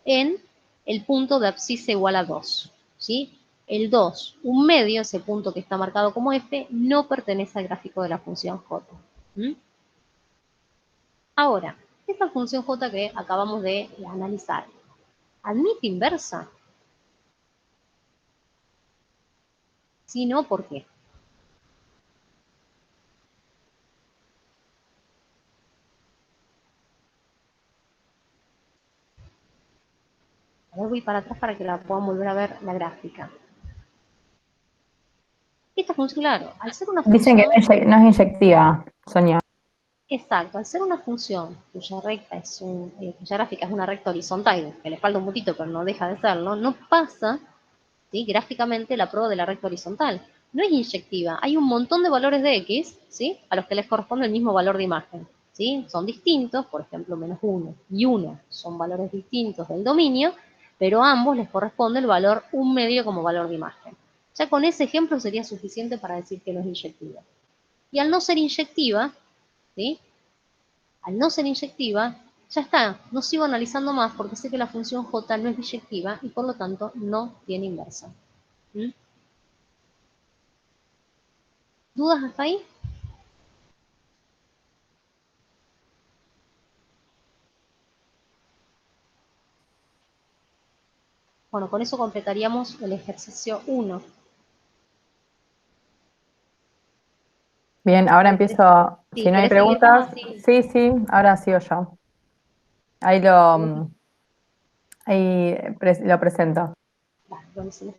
[SPEAKER 1] en el punto de abscisa igual a 2, ¿sí? El 2, un medio, ese punto que está marcado como F, no pertenece al gráfico de la función j. ¿Mm? Ahora, esta función j que acabamos de analizar, ¿admite inversa? Si no, ¿por qué? A ver, voy para atrás para que la puedan volver a ver la gráfica. Esta función, claro, al ser una
[SPEAKER 2] Dicen que
[SPEAKER 1] función,
[SPEAKER 2] no es inyectiva, Sonia.
[SPEAKER 1] exacto, al ser una función cuya recta es cuya gráfica es una recta horizontal, que le falta un puntito pero no deja de serlo, no pasa, ¿sí?, gráficamente la prueba de la recta horizontal. No es inyectiva, hay un montón de valores de x, ¿sí?, a los que les corresponde el mismo valor de imagen, ¿sí? Son distintos, por ejemplo, -1 y 1 son valores distintos del dominio, pero a ambos les corresponde el valor 1/2 como valor de imagen. Ya con ese ejemplo sería suficiente para decir que no es inyectiva. Y al no ser inyectiva, ¿sí?, al no ser inyectiva, ya está, no sigo analizando más porque sé que la función j no es biyectiva y por lo tanto no tiene inversa. ¿Mm? ¿Dudas hasta ahí? Bueno, con eso completaríamos el ejercicio 1.
[SPEAKER 2] Bien, ahora empiezo, si
[SPEAKER 1] Sí,
[SPEAKER 2] no hay
[SPEAKER 1] ¿querés seguir vos
[SPEAKER 2] preguntas,
[SPEAKER 1] así?
[SPEAKER 2] sí, sí, ahora sigo yo. Ahí lo presento.
[SPEAKER 1] Vale, buenísimo.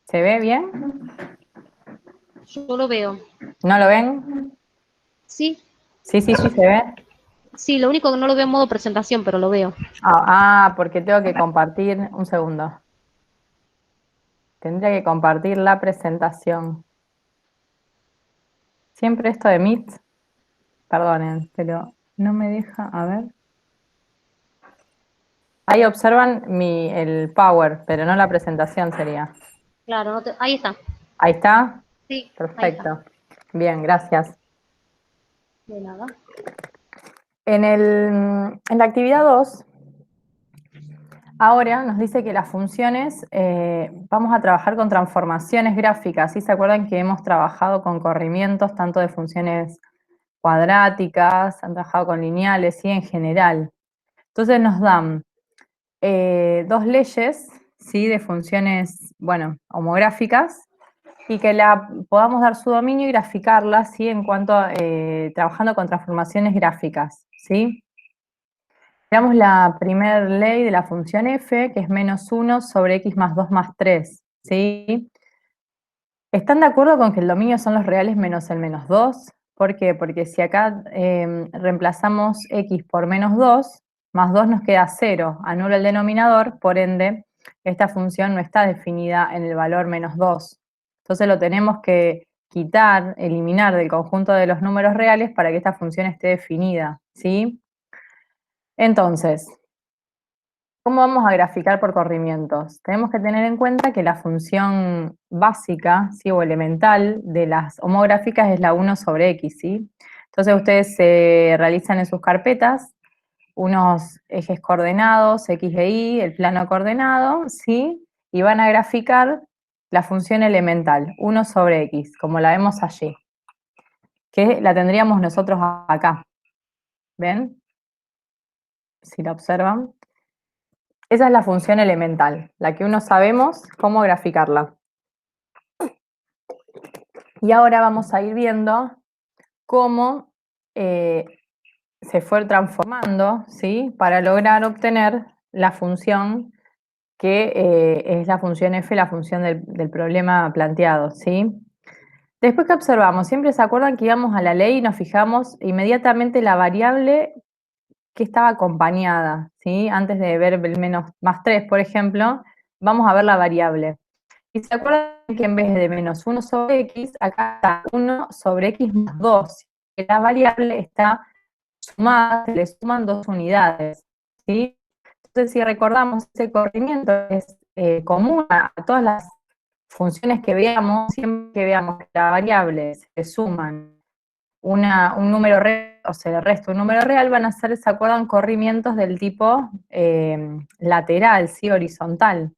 [SPEAKER 2] ¿Se ve bien?
[SPEAKER 1] Yo lo veo.
[SPEAKER 2] ¿No lo ven?
[SPEAKER 1] Sí,
[SPEAKER 2] Sí, sí, sí, se ve.
[SPEAKER 1] sí, lo único que no lo veo en modo presentación, pero lo veo.
[SPEAKER 2] Porque tengo que compartir, un segundo. Tendría que compartir la presentación. Siempre esto de Meet, perdonen, pero no me deja, a ver. Ahí observan el Power, pero no la presentación sería.
[SPEAKER 1] Claro, ahí está.
[SPEAKER 2] Ahí está.
[SPEAKER 1] Sí, ahí está.
[SPEAKER 2] Perfecto. Bien, gracias.
[SPEAKER 1] De nada.
[SPEAKER 2] En la actividad 2, ahora nos dice que las funciones, vamos a trabajar con transformaciones gráficas. ¿Sí? ¿Se acuerdan que hemos trabajado con corrimientos tanto de funciones cuadráticas, han trabajado con lineales, ¿sí? En general. Entonces nos dan dos leyes, ¿sí? De funciones, bueno, homográficas, y que la podamos dar su dominio y graficarla, ¿sí? En cuanto a trabajando con transformaciones gráficas, ¿sí? Veamos la primera ley de la función f, que es -1 sobre x más 2 más 3, ¿sí? ¿Están de acuerdo con que el dominio son los reales menos el -2? ¿Por qué? Porque si acá reemplazamos x por -2, más 2 nos queda 0, anula el denominador, por ende, esta función no está definida en el valor -2. Entonces lo tenemos que quitar, eliminar del conjunto de los números reales para que esta función esté definida, ¿sí? Entonces, ¿cómo vamos a graficar por corrimientos? Tenemos que tener en cuenta que la función básica, ¿sí? O elemental de las homográficas es la 1 sobre x, ¿sí? Entonces ustedes se realizan en sus carpetas unos ejes coordenados, x e y, el plano coordenado, ¿sí? Y van a graficar la función elemental, 1 sobre x, como la vemos allí, que la tendríamos nosotros acá. ¿Ven? Si la observan. Esa es la función elemental, la que uno sabemos cómo graficarla. Y ahora vamos a ir viendo cómo se fue transformando, ¿sí? Para lograr obtener la función que es la función f, la función del problema planteado, ¿sí? Después que observamos, siempre se acuerdan que íbamos a la ley y nos fijamos inmediatamente la variable que estaba acompañada, ¿sí? Antes de ver el menos más 3, por ejemplo, vamos a ver la variable. Y se acuerdan que en vez de menos 1 sobre x, acá está 1 sobre x más 2. La variable está sumada, se le suman 2 unidades, ¿sí? Entonces, si recordamos, ese corrimiento es común a todas las funciones que veamos, siempre que veamos que la variable se le suman un número real, o sea, el resto de un número real, van a ser, ¿se acuerdan? Corrimientos del tipo lateral, ¿sí? Horizontal.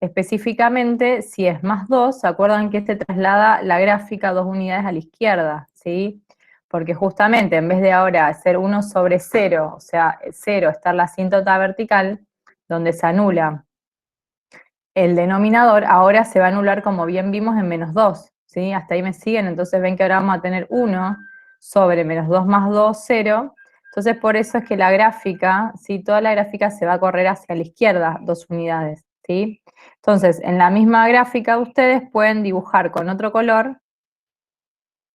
[SPEAKER 2] Específicamente, si es más 2, ¿se acuerdan que este traslada la gráfica 2 unidades a la izquierda? ¿Sí? Porque justamente en vez de ahora ser 1 sobre 0, o sea, 0 estar la asíntota vertical, donde se anula el denominador, ahora se va a anular como bien vimos en menos 2, ¿sí? Hasta ahí me siguen, entonces ven que ahora vamos a tener 1 sobre menos 2 más 2, 0. Entonces por eso es que la gráfica, ¿sí? Toda la gráfica se va a correr hacia la izquierda 2 unidades, ¿sí? Entonces, en la misma gráfica ustedes pueden dibujar con otro color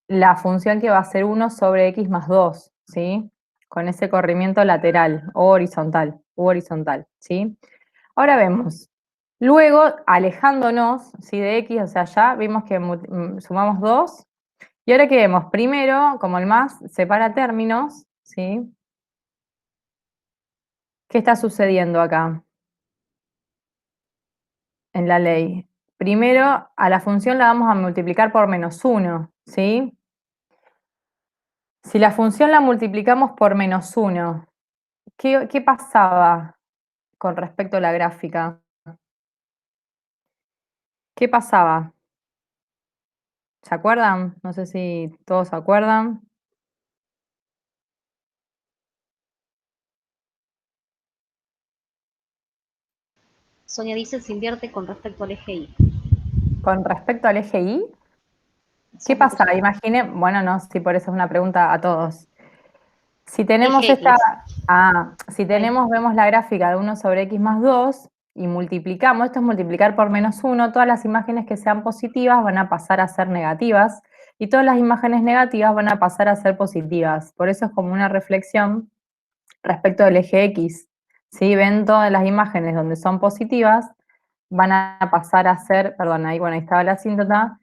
[SPEAKER 2] la función que va a ser 1 sobre x más 2, ¿sí? Con ese corrimiento lateral o horizontal, ¿sí? Ahora vemos, luego alejándonos, ¿sí? De x, o sea, ya vimos que sumamos 2, y ahora que vemos, primero, como el más separa términos, ¿sí? ¿Qué está sucediendo acá en la ley? Primero, a la función la vamos a multiplicar por menos 1, ¿sí? Si la función la multiplicamos por menos 1, ¿qué pasaba con respecto a la gráfica? ¿Qué pasaba? ¿Se acuerdan? No sé si todos se acuerdan.
[SPEAKER 1] Sonia dice se invierte con respecto al eje Y.
[SPEAKER 2] Con respecto al eje Y,
[SPEAKER 1] Eso
[SPEAKER 2] ¿qué
[SPEAKER 1] es lo que
[SPEAKER 2] pasa?
[SPEAKER 1] yo veo.
[SPEAKER 2] Imaginen, bueno, no, sí, por eso es una pregunta a todos. Si tenemos
[SPEAKER 1] Eje
[SPEAKER 2] esta,
[SPEAKER 1] X.
[SPEAKER 2] si
[SPEAKER 1] Ahí está.
[SPEAKER 2] tenemos, vemos la gráfica de 1 sobre x más 2 y multiplicamos, esto es multiplicar por menos 1, todas las imágenes que sean positivas van a pasar a ser negativas y todas las imágenes negativas van a pasar a ser positivas. Por eso es como una reflexión respecto del eje X. ¿Sí? Ven todas las imágenes donde son positivas, van a pasar a ser, perdón, ahí, bueno, ahí estaba la asíntota,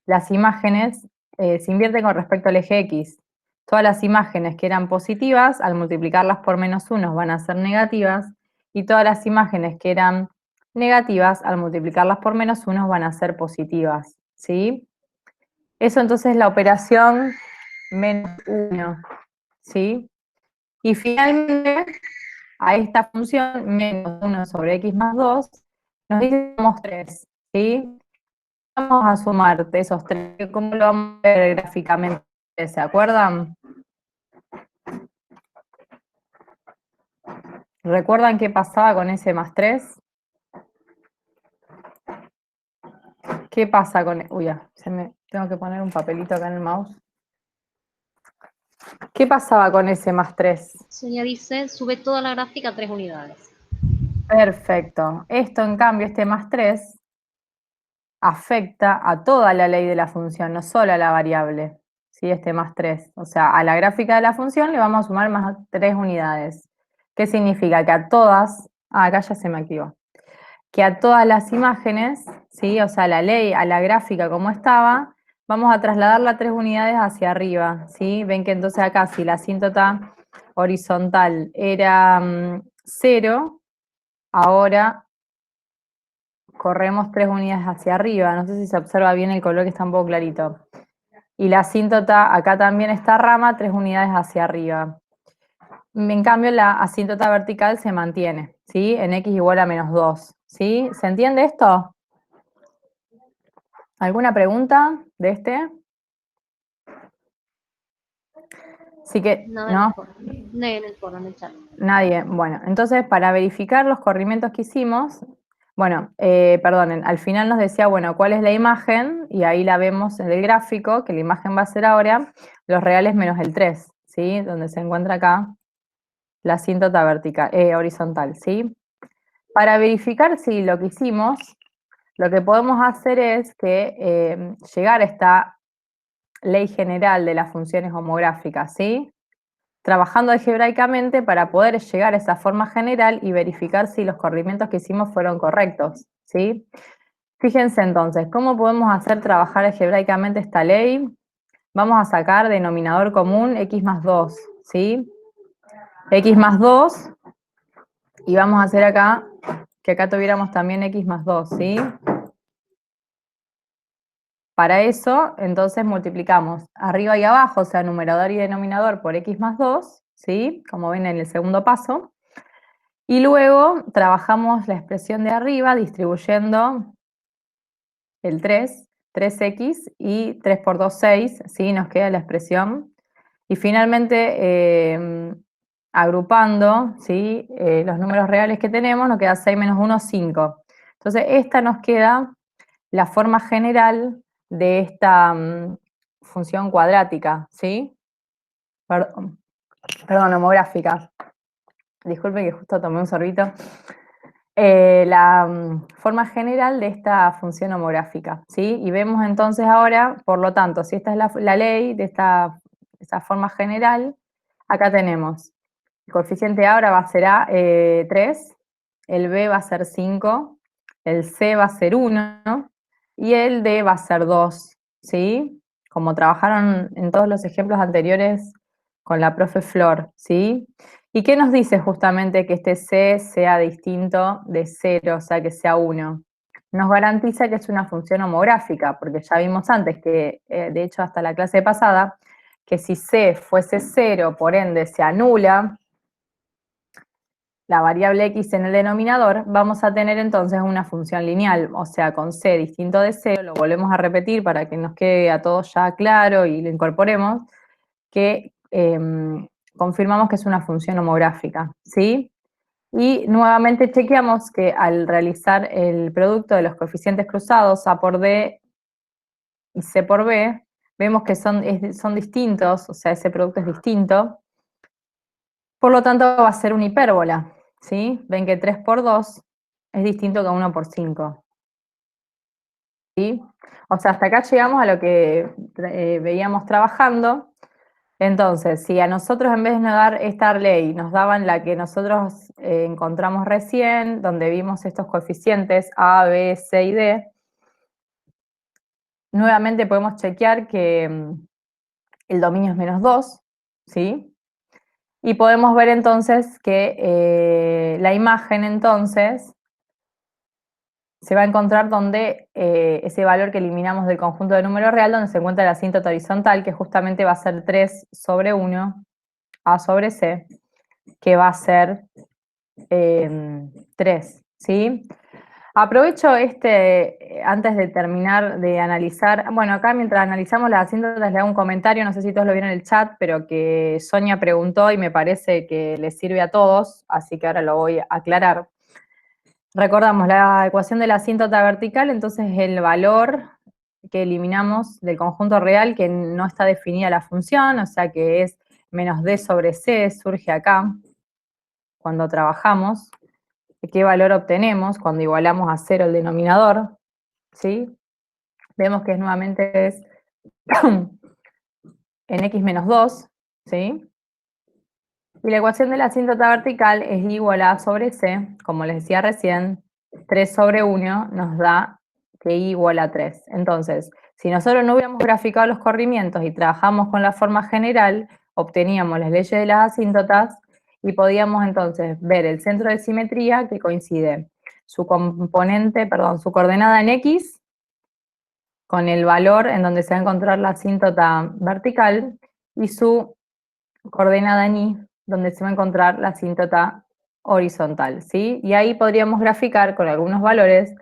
[SPEAKER 2] las imágenes se invierten con respecto al eje X. Todas las imágenes que eran positivas, al multiplicarlas por menos 1 van a ser negativas, y todas las imágenes que eran negativas, al multiplicarlas por menos 1 van a ser positivas, ¿sí? Eso entonces es la operación menos 1, ¿sí? Y finalmente, a esta función, menos 1 sobre x más 2, nos dice que somos 3, ¿sí? Vamos a sumar de esos 3, ¿cómo lo vamos a ver gráficamente? ¿Se acuerdan? ¿Recuerdan qué pasaba con ese más 3? ¿Qué pasa con...? Uy, ya, tengo que poner un papelito acá en el mouse. ¿Qué pasaba con ese más 3?
[SPEAKER 1] Sonia dice sube toda la gráfica a 3 unidades.
[SPEAKER 2] Perfecto. Esto, en cambio, este más 3 afecta a toda la ley de la función, no solo a la variable, ¿sí? Este más 3. O sea, a la gráfica de la función le vamos a sumar más 3 unidades. ¿Qué significa? Que a todas, acá ya se me activó, que a todas las imágenes, ¿sí? O sea, la ley, a la gráfica como estaba, vamos a trasladarla 3 unidades hacia arriba, ¿sí? Ven que entonces acá, si la asíntota horizontal era 0, ahora corremos 3 unidades hacia arriba. No sé si se observa bien el color que está un poco clarito. Y la asíntota, acá también está rama, 3 unidades hacia arriba. En cambio, la asíntota vertical se mantiene, ¿sí? En x igual a menos 2, ¿sí? ¿Se entiende esto? ¿Alguna pregunta de este? Sí que,
[SPEAKER 1] Nada en el
[SPEAKER 2] ¿no?
[SPEAKER 1] foro. No, en el foro, en el chat.
[SPEAKER 2] Nadie. Bueno, entonces para verificar los corrimientos que hicimos, bueno, perdonen, al final nos decía, bueno, ¿cuál es la imagen? Y ahí la vemos en el gráfico, que la imagen va a ser ahora los reales menos el 3, ¿sí? Donde se encuentra acá la asíntota vertical, horizontal, ¿sí? Para verificar si lo que hicimos, lo que podemos hacer es que llegar a esta ley general de las funciones homográficas, ¿sí? trabajando algebraicamente para poder llegar a esa forma general y verificar si los corrimientos que hicimos fueron correctos, ¿sí? Fíjense entonces, ¿cómo podemos hacer trabajar algebraicamente esta ley? Vamos a sacar denominador común x más 2, ¿sí? X más 2, y vamos a hacer acá, que acá tuviéramos también x más 2, ¿sí? Para eso, entonces multiplicamos arriba y abajo, o sea, numerador y denominador por x más 2, ¿sí? Como ven en el segundo paso. Y luego trabajamos la expresión de arriba distribuyendo el 3, 3x y 3 por 2, 6, ¿sí? Nos queda la expresión. Y finalmente, agrupando, ¿sí? Los números reales que tenemos, nos queda 6 menos 1, 5. Entonces, esta nos queda la forma general de esta función cuadrática, ¿sí? Perdón, homográfica. Disculpen que justo tomé un sorbito. La forma general de esta función homográfica, ¿sí? Y vemos entonces ahora, por lo tanto, si esta es la ley de esta forma general, acá tenemos el coeficiente A ahora va a ser 3, el B va a ser 5, el C va a ser 1 y el D va a ser 2, ¿sí? Como trabajaron en todos los ejemplos anteriores con la profe Flor, ¿sí? ¿Y qué nos dice justamente que este C sea distinto de 0, o sea, que sea 1? Nos garantiza que es una función homográfica, porque ya vimos antes que, de hecho, hasta la clase pasada, que si C fuese 0, por ende se anula la variable x en el denominador, vamos a tener entonces una función lineal, o sea, con c distinto de 0, lo volvemos a repetir para que nos quede a todos ya claro y lo incorporemos, que confirmamos que es una función homográfica, ¿sí? Y nuevamente chequeamos que al realizar el producto de los coeficientes cruzados a por d y c por b, vemos que son distintos, o sea, ese producto es distinto, por lo tanto va a ser una hipérbola, ¿sí? Ven que 3 por 2 es distinto que 1 por 5, ¿sí? O sea, hasta acá llegamos a lo que veíamos trabajando. Entonces, si a nosotros en vez de dar esta ley, nos daban la que nosotros encontramos recién, donde vimos estos coeficientes A, B, C y D, nuevamente podemos chequear que el dominio es menos 2, ¿sí? Y podemos ver entonces que la imagen entonces se va a encontrar donde ese valor que eliminamos del conjunto de números real, donde se encuentra la asíntota horizontal, que justamente va a ser 3 sobre 1, A sobre C, que va a ser 3, ¿sí? Aprovecho antes de terminar de analizar, bueno, acá mientras analizamos las asíntotas le hago un comentario, no sé si todos lo vieron en el chat, pero que Sonia preguntó y me parece que les sirve a todos, así que ahora lo voy a aclarar. Recordamos la ecuación de la asíntota vertical, entonces el valor que eliminamos del conjunto real que no está definida la función, o sea que es menos d sobre c, surge acá cuando trabajamos. ¿Qué valor obtenemos cuando igualamos a 0 el denominador? ¿Sí? Vemos que nuevamente es en x menos 2, ¿sí? Y la ecuación de la asíntota vertical es igual a A sobre C, como les decía recién, 3 sobre 1 nos da que I igual a 3. Entonces, si nosotros no hubiéramos graficado los corrimientos y trabajamos con la forma general, obteníamos las leyes de las asíntotas y podíamos entonces ver el centro de simetría que coincide su componente, perdón, su coordenada en X con el valor en donde se va a encontrar la asíntota vertical y su coordenada en Y, donde se va a encontrar la asíntota horizontal, ¿sí? Y ahí podríamos graficar con algunos valores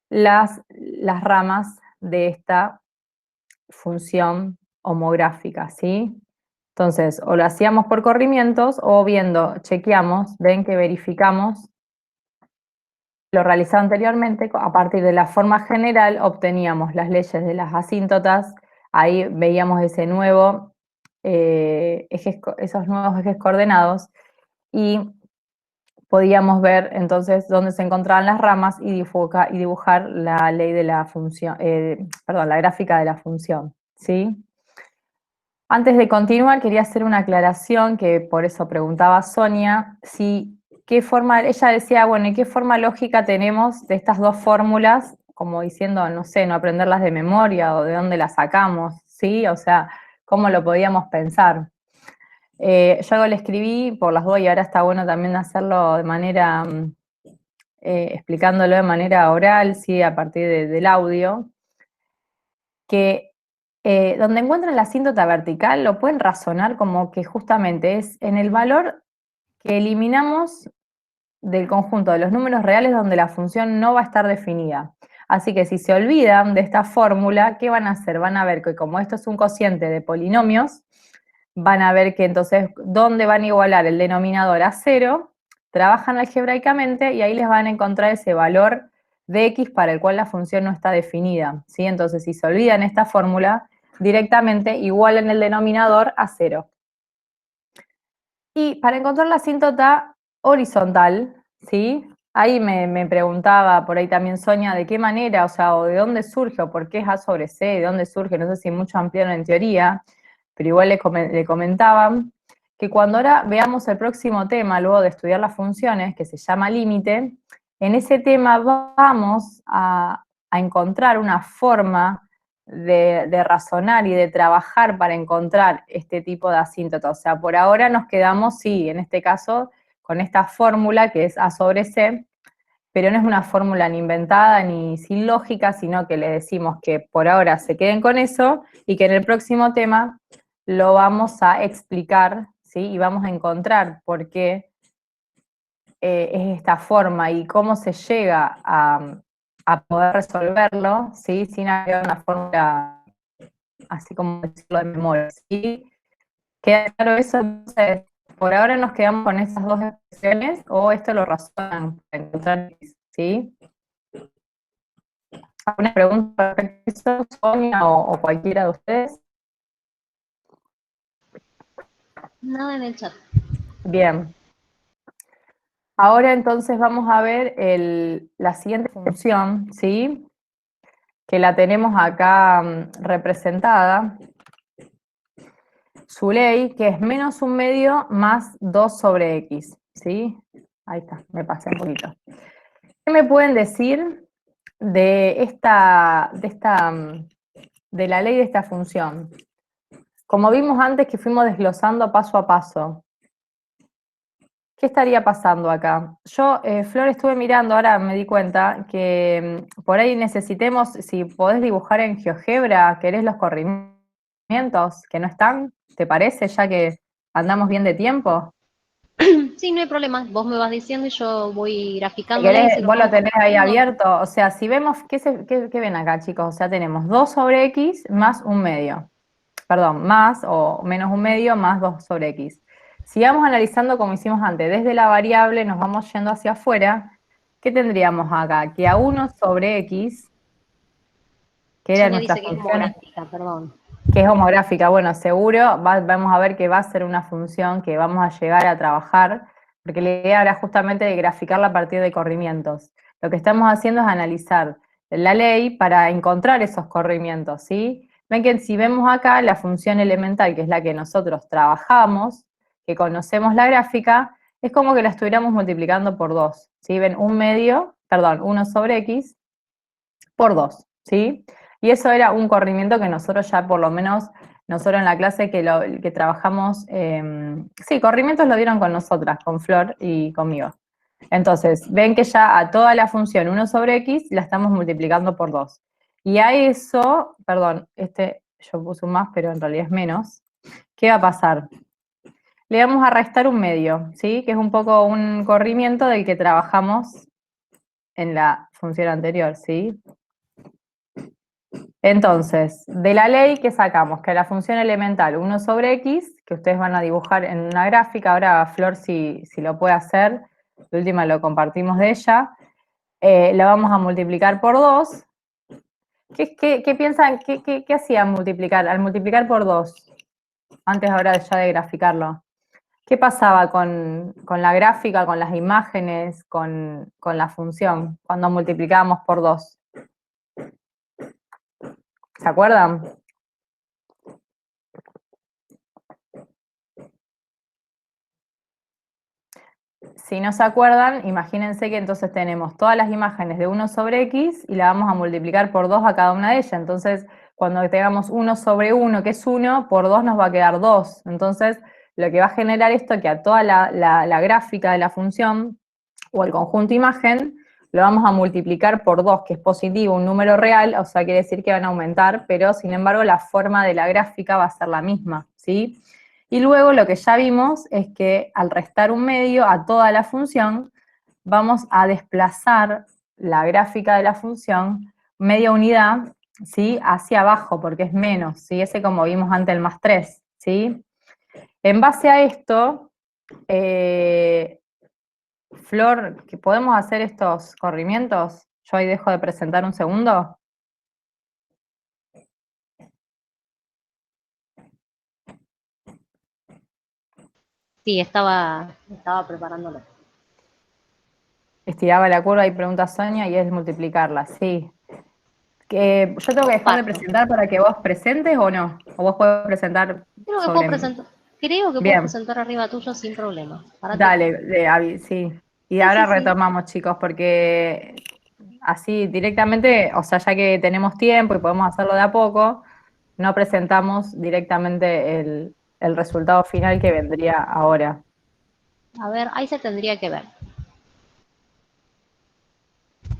[SPEAKER 2] las ramas de esta función homográfica, ¿sí? Entonces, o lo hacíamos por corrimientos o chequeamos, ven que verificamos lo realizado anteriormente, a partir de la forma general obteníamos las leyes de las asíntotas, ahí veíamos esos nuevos ejes coordenados y podíamos ver entonces dónde se encontraban las ramas y dibujar la ley de la función, la gráfica de la función, ¿sí? Antes de continuar, quería hacer una aclaración, que por eso preguntaba Sonia, si qué forma, ella decía, bueno, ¿y qué forma lógica tenemos de estas dos fórmulas? Como diciendo, no sé, no aprenderlas de memoria o de dónde las sacamos, ¿sí? O sea, ¿cómo lo podíamos pensar? Yo algo le escribí por las dos y ahora está bueno también hacerlo de manera, explicándolo de manera oral, ¿sí? A partir del audio, que donde encuentran la asíntota vertical lo pueden razonar como que justamente es en el valor que eliminamos del conjunto de los números reales donde la función no va a estar definida. Así que si se olvidan de esta fórmula, ¿qué van a hacer? Van a ver que como esto es un cociente de polinomios, van a ver que entonces, ¿dónde van a igualar el denominador a 0? Trabajan algebraicamente y ahí les van a encontrar ese valor de x para el cual la función no está definida, ¿sí? Entonces, si se olvidan esta fórmula, directamente igualan el denominador a 0. Y para encontrar la asíntota horizontal, ¿sí? Ahí me preguntaba, por ahí también Sonia, de qué manera, o sea, o de dónde surge, o por qué es A sobre C, de dónde surge, no sé si mucho ampliaron en teoría, pero igual le comentaban que cuando ahora veamos el próximo tema, luego de estudiar las funciones, que se llama límite, en ese tema vamos a encontrar una forma de razonar y de trabajar para encontrar este tipo de asíntota. O sea, por ahora nos quedamos, sí, en este caso, con esta fórmula que es A sobre C, pero no es una fórmula ni inventada ni sin lógica, sino que le decimos que por ahora se queden con eso y que en el próximo tema lo vamos a explicar, ¿sí? Y vamos a encontrar por qué es esta forma y cómo se llega a poder resolverlo, ¿sí? Sin agregar una fórmula, así como decirlo de memoria, ¿sí? ¿Queda claro eso? Entonces, por ahora nos quedamos con esas dos expresiones, o esto lo razonan para encontrar, ¿sí? ¿Alguna pregunta respecto a eso, Sonia o cualquiera de ustedes?
[SPEAKER 1] Nada en el chat.
[SPEAKER 2] Bien. Ahora entonces vamos a ver la siguiente función, ¿sí? Que la tenemos acá representada. Su ley, que es menos un medio más 2 sobre x, ¿sí? Ahí está, me pasé un poquito. ¿Qué me pueden decir de de la ley de esta función? Como vimos antes que fuimos desglosando paso a paso, ¿qué estaría pasando acá? Yo, Flor, estuve mirando, ahora me di cuenta que por ahí necesitemos, si podés dibujar en GeoGebra, ¿querés los corrimientos que no están? ¿Te parece? Ya que andamos bien de tiempo.
[SPEAKER 1] Sí, no hay problema. Vos me vas diciendo y yo voy
[SPEAKER 2] Si
[SPEAKER 1] graficándola y
[SPEAKER 2] querés,
[SPEAKER 1] se los
[SPEAKER 2] vos lo
[SPEAKER 1] vamos
[SPEAKER 2] tenés ahí
[SPEAKER 1] compartiendo.
[SPEAKER 2] abierto. O sea, si vemos, ¿qué ven acá, chicos? O sea, tenemos 2 sobre x más un medio. Perdón, más o menos un medio más 2 sobre x. Si vamos analizando como hicimos antes, desde la variable nos vamos yendo hacia afuera, ¿qué tendríamos acá? Que a 1 sobre x, que era
[SPEAKER 1] Sonia
[SPEAKER 2] nuestra
[SPEAKER 1] dice que es
[SPEAKER 2] función,
[SPEAKER 1] homográfica, perdón.
[SPEAKER 2] que es homográfica, bueno, seguro vamos a ver que va a ser una función que vamos a llegar a trabajar, porque la idea era justamente de graficarla a partir de corrimientos. Lo que estamos haciendo es analizar la ley para encontrar esos corrimientos, ¿sí? Ven que si vemos acá la función elemental, que es la que nosotros trabajamos, que conocemos la gráfica, es como que la estuviéramos multiplicando por 2, ¿sí? Ven, un medio, perdón, 1 sobre x por 2, ¿sí? Y eso era un corrimiento que nosotros ya por lo menos, nosotros en la clase que trabajamos, sí, corrimientos lo dieron con nosotras, con Flor y conmigo. Entonces, ven que ya a toda la función 1 sobre x la estamos multiplicando por 2. Y a eso, perdón, yo puse un más, pero en realidad es menos. ¿Qué va a pasar? Le vamos a restar un medio, ¿sí? Que es un poco un corrimiento del que trabajamos en la función anterior, ¿sí? Entonces, de la ley, ¿qué sacamos? Que la función elemental 1 sobre x, que ustedes van a dibujar en una gráfica, ahora Flor si lo puede hacer, de última lo compartimos de ella, la vamos a multiplicar por 2. ¿Qué piensan? ¿Qué hacían multiplicar? Al multiplicar por 2, antes ahora ya de graficarlo, ¿qué pasaba con la gráfica, con las imágenes, con la función, cuando multiplicábamos por 2? ¿Se acuerdan? Si no se acuerdan, imagínense que entonces tenemos todas las imágenes de 1 sobre x y la vamos a multiplicar por 2 a cada una de ellas. Entonces, cuando tengamos 1 sobre 1, que es 1, por 2 nos va a quedar 2. Entonces, lo que va a generar esto que a toda la gráfica de la función o el conjunto imagen lo vamos a multiplicar por 2, que es positivo, un número real, o sea, quiere decir que van a aumentar, pero sin embargo la forma de la gráfica va a ser la misma, ¿sí? Y luego lo que ya vimos es que al restar un medio a toda la función, vamos a desplazar la gráfica de la función media unidad, ¿sí? Hacia abajo, porque es menos, ¿sí? Ese como vimos antes el más 3, ¿sí? En base a esto, Flor, ¿que podemos hacer estos corrimientos? Yo ahí dejo de presentar un segundo.
[SPEAKER 1] Sí, estaba preparándolo.
[SPEAKER 2] Estiraba la curva y pregunta Sonia y es multiplicarla, sí. ¿Yo tengo que dejar de
[SPEAKER 1] Parto.
[SPEAKER 2] presentar para que vos presentes o no? ¿O vos podés presentar
[SPEAKER 1] Creo que puedo
[SPEAKER 2] sobre mí?
[SPEAKER 1] presentar, creo que puedo
[SPEAKER 2] Bien,
[SPEAKER 1] presentar arriba tuyo sin problema. Párate.
[SPEAKER 2] dale, sí. Y
[SPEAKER 1] Sí,
[SPEAKER 2] ahora
[SPEAKER 1] sí, sí.
[SPEAKER 2] retomamos, chicos, porque así directamente, o sea, ya que tenemos tiempo y podemos hacerlo de a poco, no presentamos directamente el resultado final que vendría ahora.
[SPEAKER 1] A ver, ahí se tendría que ver.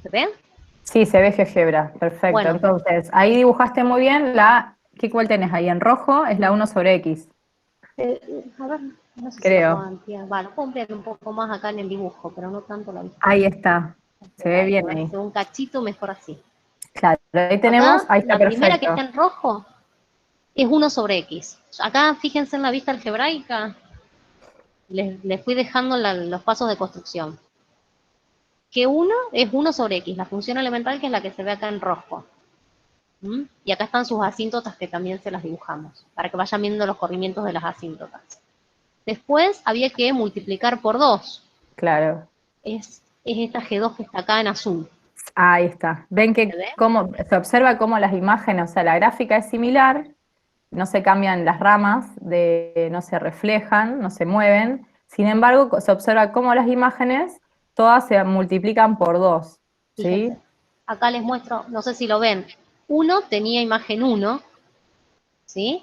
[SPEAKER 1] ¿Se ve?
[SPEAKER 2] Sí, se ve GeoGebra, perfecto.
[SPEAKER 1] Bueno,
[SPEAKER 2] Entonces, ahí dibujaste muy bien ¿cuál tenés ahí? En rojo es la 1 sobre X,
[SPEAKER 1] a ver, no sé si lo puedo
[SPEAKER 2] creo.
[SPEAKER 1] ampliar. Bueno, puedo ampliar un poco más acá en el dibujo, pero no tanto la vista.
[SPEAKER 2] Ahí está, se ve
[SPEAKER 1] Ahí, a
[SPEAKER 2] bien
[SPEAKER 1] ver,
[SPEAKER 2] ahí.
[SPEAKER 1] un cachito mejor así.
[SPEAKER 2] Claro, ahí tenemos,
[SPEAKER 1] Acá,
[SPEAKER 2] ahí está
[SPEAKER 1] la primera que
[SPEAKER 2] perfecto.
[SPEAKER 1] está en rojo es 1 sobre X. Acá, fíjense en la vista algebraica, les fui dejando los pasos de construcción. Que 1 es 1 sobre X, la función elemental que es la que se ve acá en rojo. ¿Mm? Y acá están sus asíntotas que también se las dibujamos, para que vayan viendo los corrimientos de las asíntotas. Después había que multiplicar por 2.
[SPEAKER 2] Claro,
[SPEAKER 1] Es esta G2 que está acá en azul.
[SPEAKER 2] ahí está. Ven
[SPEAKER 1] ¿Se
[SPEAKER 2] que
[SPEAKER 1] ve?
[SPEAKER 2] se observa cómo las imágenes, o sea, la gráfica es similar, no se cambian las ramas, no se reflejan, no se mueven. Sin embargo, se observa cómo las imágenes todas se multiplican por 2, ¿sí?
[SPEAKER 1] Fíjense. Acá les muestro, no sé si lo ven. 1 tenía imagen 1, ¿sí?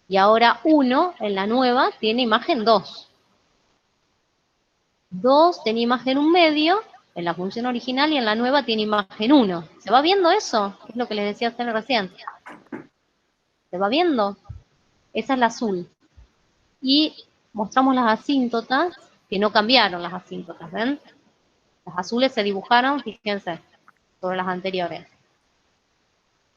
[SPEAKER 1] Y ahora 1 en la nueva tiene imagen 2. 2 tenía imagen 1 medio en la función original y en la nueva tiene imagen 1. ¿Se va viendo eso? Es lo que les decía a ustedes recién. ¿Se va viendo? Esa es la azul. Y mostramos las asíntotas, que no cambiaron las asíntotas, ¿ven? Las azules se dibujaron, fíjense, sobre las anteriores.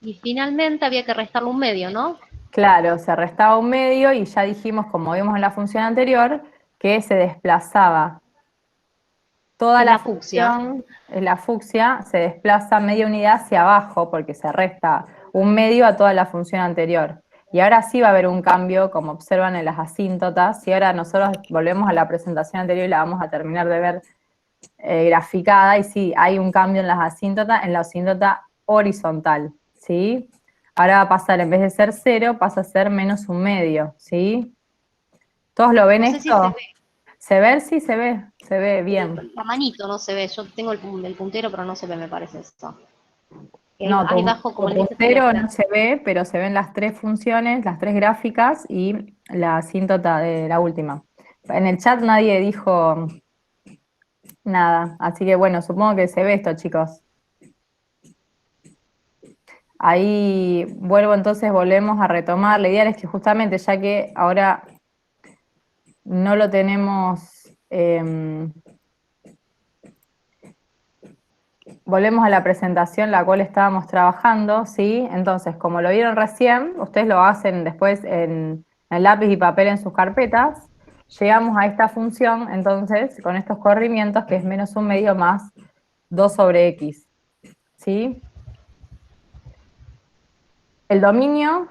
[SPEAKER 1] Y finalmente había que restarle un medio, ¿no?
[SPEAKER 2] Claro, se restaba un medio y ya dijimos, como vimos en la función anterior, que se desplazaba toda
[SPEAKER 1] Es
[SPEAKER 2] la
[SPEAKER 1] la fucsia.
[SPEAKER 2] función, la fucsia, se desplaza media unidad hacia abajo porque se resta un medio a toda la función anterior. Y ahora sí va a haber un cambio, como observan en las asíntotas, y ahora nosotros volvemos a la presentación anterior y la vamos a terminar de ver graficada, y sí, hay un cambio en las asíntotas, en la asíntota horizontal, ¿sí? Ahora va a pasar, en vez de ser 0, pasa a ser menos un medio, ¿sí? ¿Todos lo ven
[SPEAKER 1] No sé si se
[SPEAKER 2] esto?
[SPEAKER 1] ve.
[SPEAKER 2] ¿Se ve? Sí, se ve bien.
[SPEAKER 1] La manito no se ve. Yo tengo el puntero, pero no se ve, me parece esto.
[SPEAKER 2] No,
[SPEAKER 1] Ahí abajo, como
[SPEAKER 2] tu
[SPEAKER 1] les dije, están los
[SPEAKER 2] puntero
[SPEAKER 1] tres.
[SPEAKER 2] no se ve, pero se ven las tres funciones, las tres gráficas y la asíntota de la última. En el chat nadie dijo nada, así que bueno, supongo que se ve esto, chicos. Ahí volvemos a retomar. La idea es que justamente ya que ahora no lo tenemos, volvemos a la presentación la cual estábamos trabajando, ¿sí? Entonces, como lo vieron recién, ustedes lo hacen después en lápiz y papel en sus carpetas, llegamos a esta función, entonces, con estos corrimientos, que es menos un medio más 2 sobre x, ¿sí? El dominio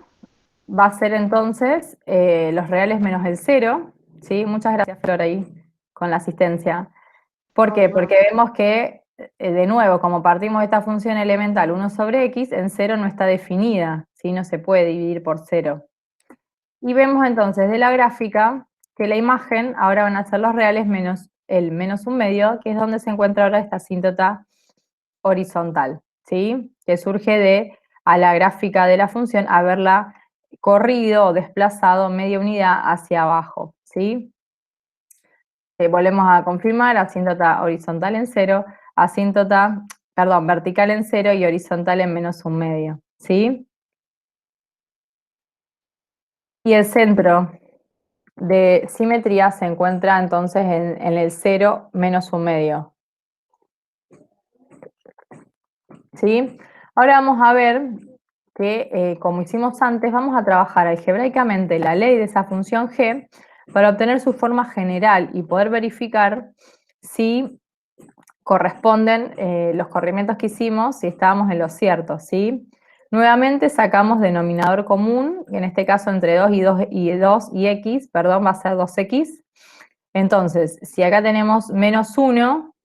[SPEAKER 2] va a ser entonces los reales menos el cero, ¿sí? Muchas gracias, Flor, ahí, con la asistencia. ¿Por
[SPEAKER 1] No, de
[SPEAKER 2] qué?
[SPEAKER 1] nada.
[SPEAKER 2] Porque vemos que, de nuevo, como partimos de esta función elemental 1 sobre x, en cero no está definida, ¿sí? No se puede dividir por cero. Y vemos entonces de la gráfica que la imagen ahora van a ser los reales menos el menos 1/2, que es donde se encuentra ahora esta asíntota horizontal, ¿sí? Que surge de, a la gráfica de la función, haberla corrido o desplazado media unidad hacia abajo, ¿sí? Volvemos a confirmar, asíntota horizontal en 0, vertical en 0 y horizontal en menos 1/2, ¿sí? Y el centro de simetría se encuentra entonces en el 0 menos 1/2, ¿sí? Ahora vamos a ver que, como hicimos antes, vamos a trabajar algebraicamente la ley de esa función g para obtener su forma general y poder verificar si corresponden los corrimientos que hicimos, si estábamos en lo cierto, ¿sí? Nuevamente sacamos denominador común, en este caso entre 2 y x, perdón, va a ser 2x. Entonces, si acá tenemos menos 1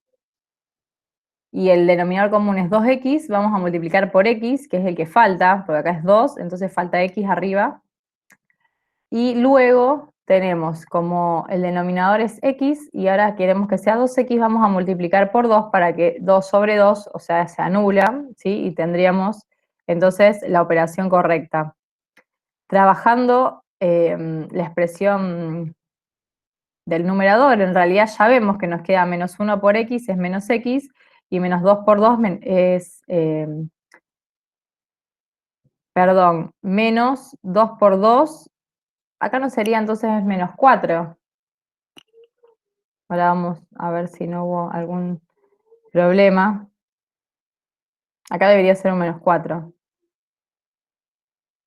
[SPEAKER 2] y el denominador común es 2x, vamos a multiplicar por x, que es el que falta, porque acá es 2, entonces falta x arriba. Y luego tenemos como el denominador es x y ahora queremos que sea 2x, vamos a multiplicar por 2 para que 2 sobre 2, o sea, se anula, ¿sí? Y tendríamos entonces la operación correcta. Trabajando la expresión del numerador, en realidad ya vemos que nos queda menos 1 por x es menos x y menos 2 por 2 es, menos 2 por 2, acá no sería entonces es menos 4. Ahora vamos a ver si no hubo algún problema. Acá debería ser un menos 4.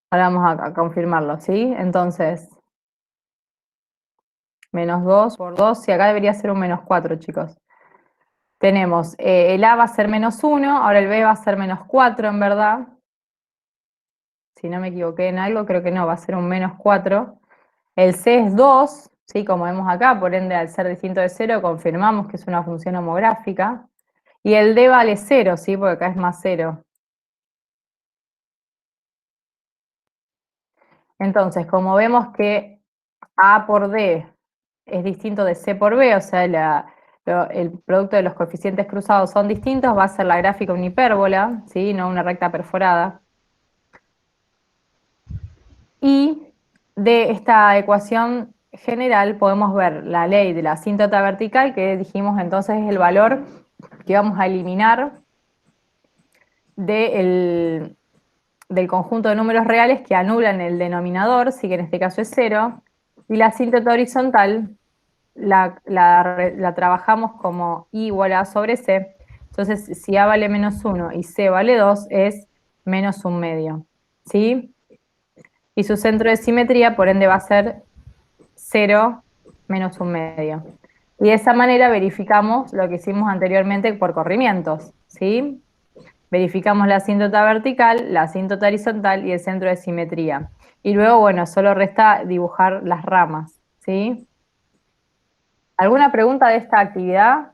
[SPEAKER 2] Ahora vamos a confirmarlo, ¿sí? Entonces, menos 2 por 2, sí, acá debería ser un menos 4, chicos. Tenemos, el A va a ser menos 1, ahora el B va a ser menos 4, en verdad. Si no me equivoqué en algo, creo que no, va a ser un menos 4. El C es 2, ¿sí? Como vemos acá, por ende, al ser distinto de 0, confirmamos que es una función homográfica. Y el D vale 0, ¿sí? Porque acá es más 0. Entonces, como vemos que A por D es distinto de C por B, o sea, el producto de los coeficientes cruzados son distintos, va a ser la gráfica una hipérbola, ¿sí? No una recta perforada. Y de esta ecuación general podemos ver la ley de la asíntota vertical, que dijimos entonces es el valor que vamos a eliminar del conjunto de números reales que anulan el denominador, sí que en este caso es 0, y la asíntota horizontal la trabajamos como I igual a A sobre C. Entonces, si A vale menos 1 y C vale 2, es menos 1/2, ¿sí? Y su centro de simetría, por ende, va a ser 0 menos 1/2. Y de esa manera verificamos lo que hicimos anteriormente por corrimientos, ¿sí? Verificamos la asíntota vertical, la asíntota horizontal y el centro de simetría. Y luego, bueno, solo resta dibujar las ramas, ¿sí? ¿Alguna pregunta de esta actividad?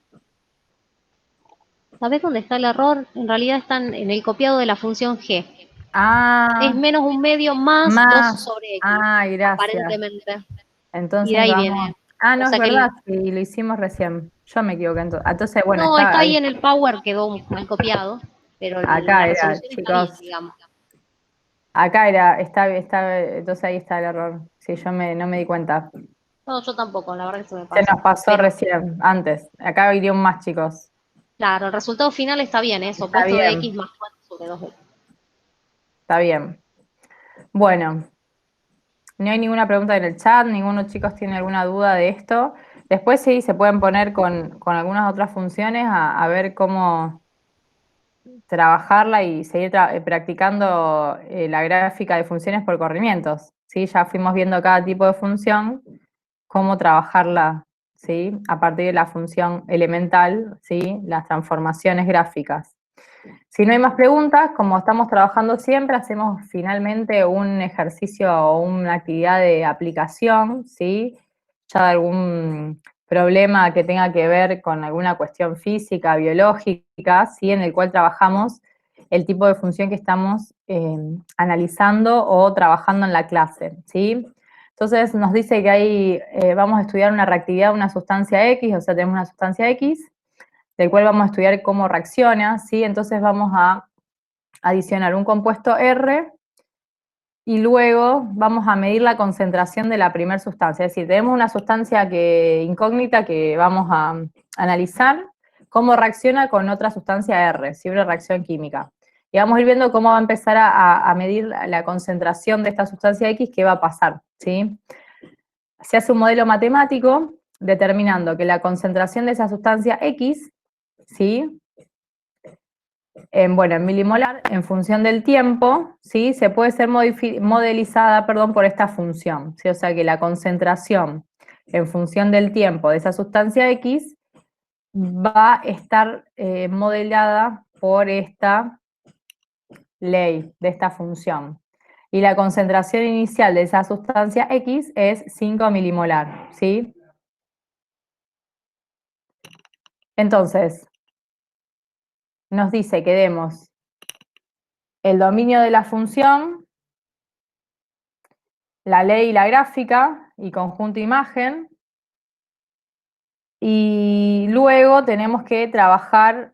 [SPEAKER 1] ¿Sabés dónde está el error? En realidad están en el copiado de la función g. Es
[SPEAKER 2] Ah,
[SPEAKER 1] menos 1/2 más 2
[SPEAKER 2] más.
[SPEAKER 1] sobre x,
[SPEAKER 2] Ay, gracias.
[SPEAKER 1] aparentemente. Y de
[SPEAKER 2] Entonces
[SPEAKER 1] ahí
[SPEAKER 2] vamos.
[SPEAKER 1] viene.
[SPEAKER 2] Ah,
[SPEAKER 1] O
[SPEAKER 2] no, es
[SPEAKER 1] sea que
[SPEAKER 2] verdad, sí, lo hicimos recién. Yo me equivoqué entonces. Entonces, bueno,
[SPEAKER 1] no,
[SPEAKER 2] está
[SPEAKER 1] está
[SPEAKER 2] ahí.
[SPEAKER 1] ahí en el Power, quedó mal copiado, pero la
[SPEAKER 2] Acá era,
[SPEAKER 1] resolución está bien,
[SPEAKER 2] chicos.
[SPEAKER 1] digamos.
[SPEAKER 2] Acá era, entonces ahí está el error. Sí, no me di cuenta.
[SPEAKER 1] No, yo tampoco, la verdad que se me
[SPEAKER 2] Se nos
[SPEAKER 1] pasó.
[SPEAKER 2] pasó
[SPEAKER 1] Pero
[SPEAKER 2] recién, antes. Acá iría un más, chicos.
[SPEAKER 1] claro, el resultado final está bien, es
[SPEAKER 2] Está
[SPEAKER 1] opuesto de
[SPEAKER 2] bien,
[SPEAKER 1] x más 4 sobre 2x.
[SPEAKER 2] está bien. Bueno, no hay ninguna pregunta en el chat, ninguno, chicos, tiene alguna duda de esto. Después sí, se pueden poner con algunas otras funciones a ver cómo trabajarla y seguir practicando la gráfica de funciones por corrimientos, ¿sí? Ya fuimos viendo cada tipo de función, cómo trabajarla, ¿sí? A partir de la función elemental, ¿sí? Las transformaciones gráficas. Si no hay más preguntas, como estamos trabajando siempre, hacemos finalmente un ejercicio o una actividad de aplicación, ¿sí? Ya de algún problema que tenga que ver con alguna cuestión física, biológica, ¿sí? En el cual trabajamos el tipo de función que estamos analizando o trabajando en la clase, ¿sí? Entonces nos dice que ahí vamos a estudiar una reactividad de una sustancia X, o sea, tenemos una sustancia X, del cual vamos a estudiar cómo reacciona, ¿sí? Entonces vamos a adicionar un compuesto R y luego vamos a medir la concentración de la primera sustancia. Es decir, tenemos una sustancia incógnita que vamos a analizar cómo reacciona con otra sustancia R, ¿sí? Una reacción química. Y vamos a ir viendo cómo va a empezar a medir la concentración de esta sustancia X, qué va a pasar, ¿sí? Se hace un modelo matemático determinando que la concentración de esa sustancia X, ¿sí? En milimolar, en función del tiempo, ¿sí? Se puede ser modelizada, por esta función, ¿sí? O sea que la concentración en función del tiempo de esa sustancia X va a estar modelada por esta ley de esta función. Y la concentración inicial de esa sustancia X es 5 milimolar, ¿sí? Entonces, nos dice que demos el dominio de la función, la ley y la gráfica y conjunto imagen, y luego tenemos que trabajar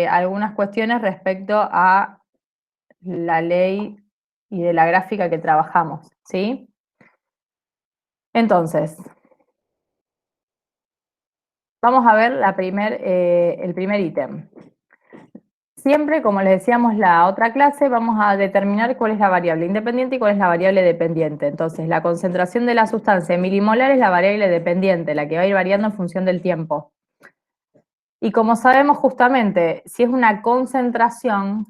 [SPEAKER 2] algunas cuestiones respecto a la ley y de la gráfica que trabajamos, ¿sí? Entonces, vamos a ver el primer ítem. Siempre, como les decíamos la otra clase, vamos a determinar cuál es la variable independiente y cuál es la variable dependiente. Entonces, la concentración de la sustancia en milimolar es la variable dependiente, la que va a ir variando en función del tiempo. Y como sabemos justamente, si es una concentración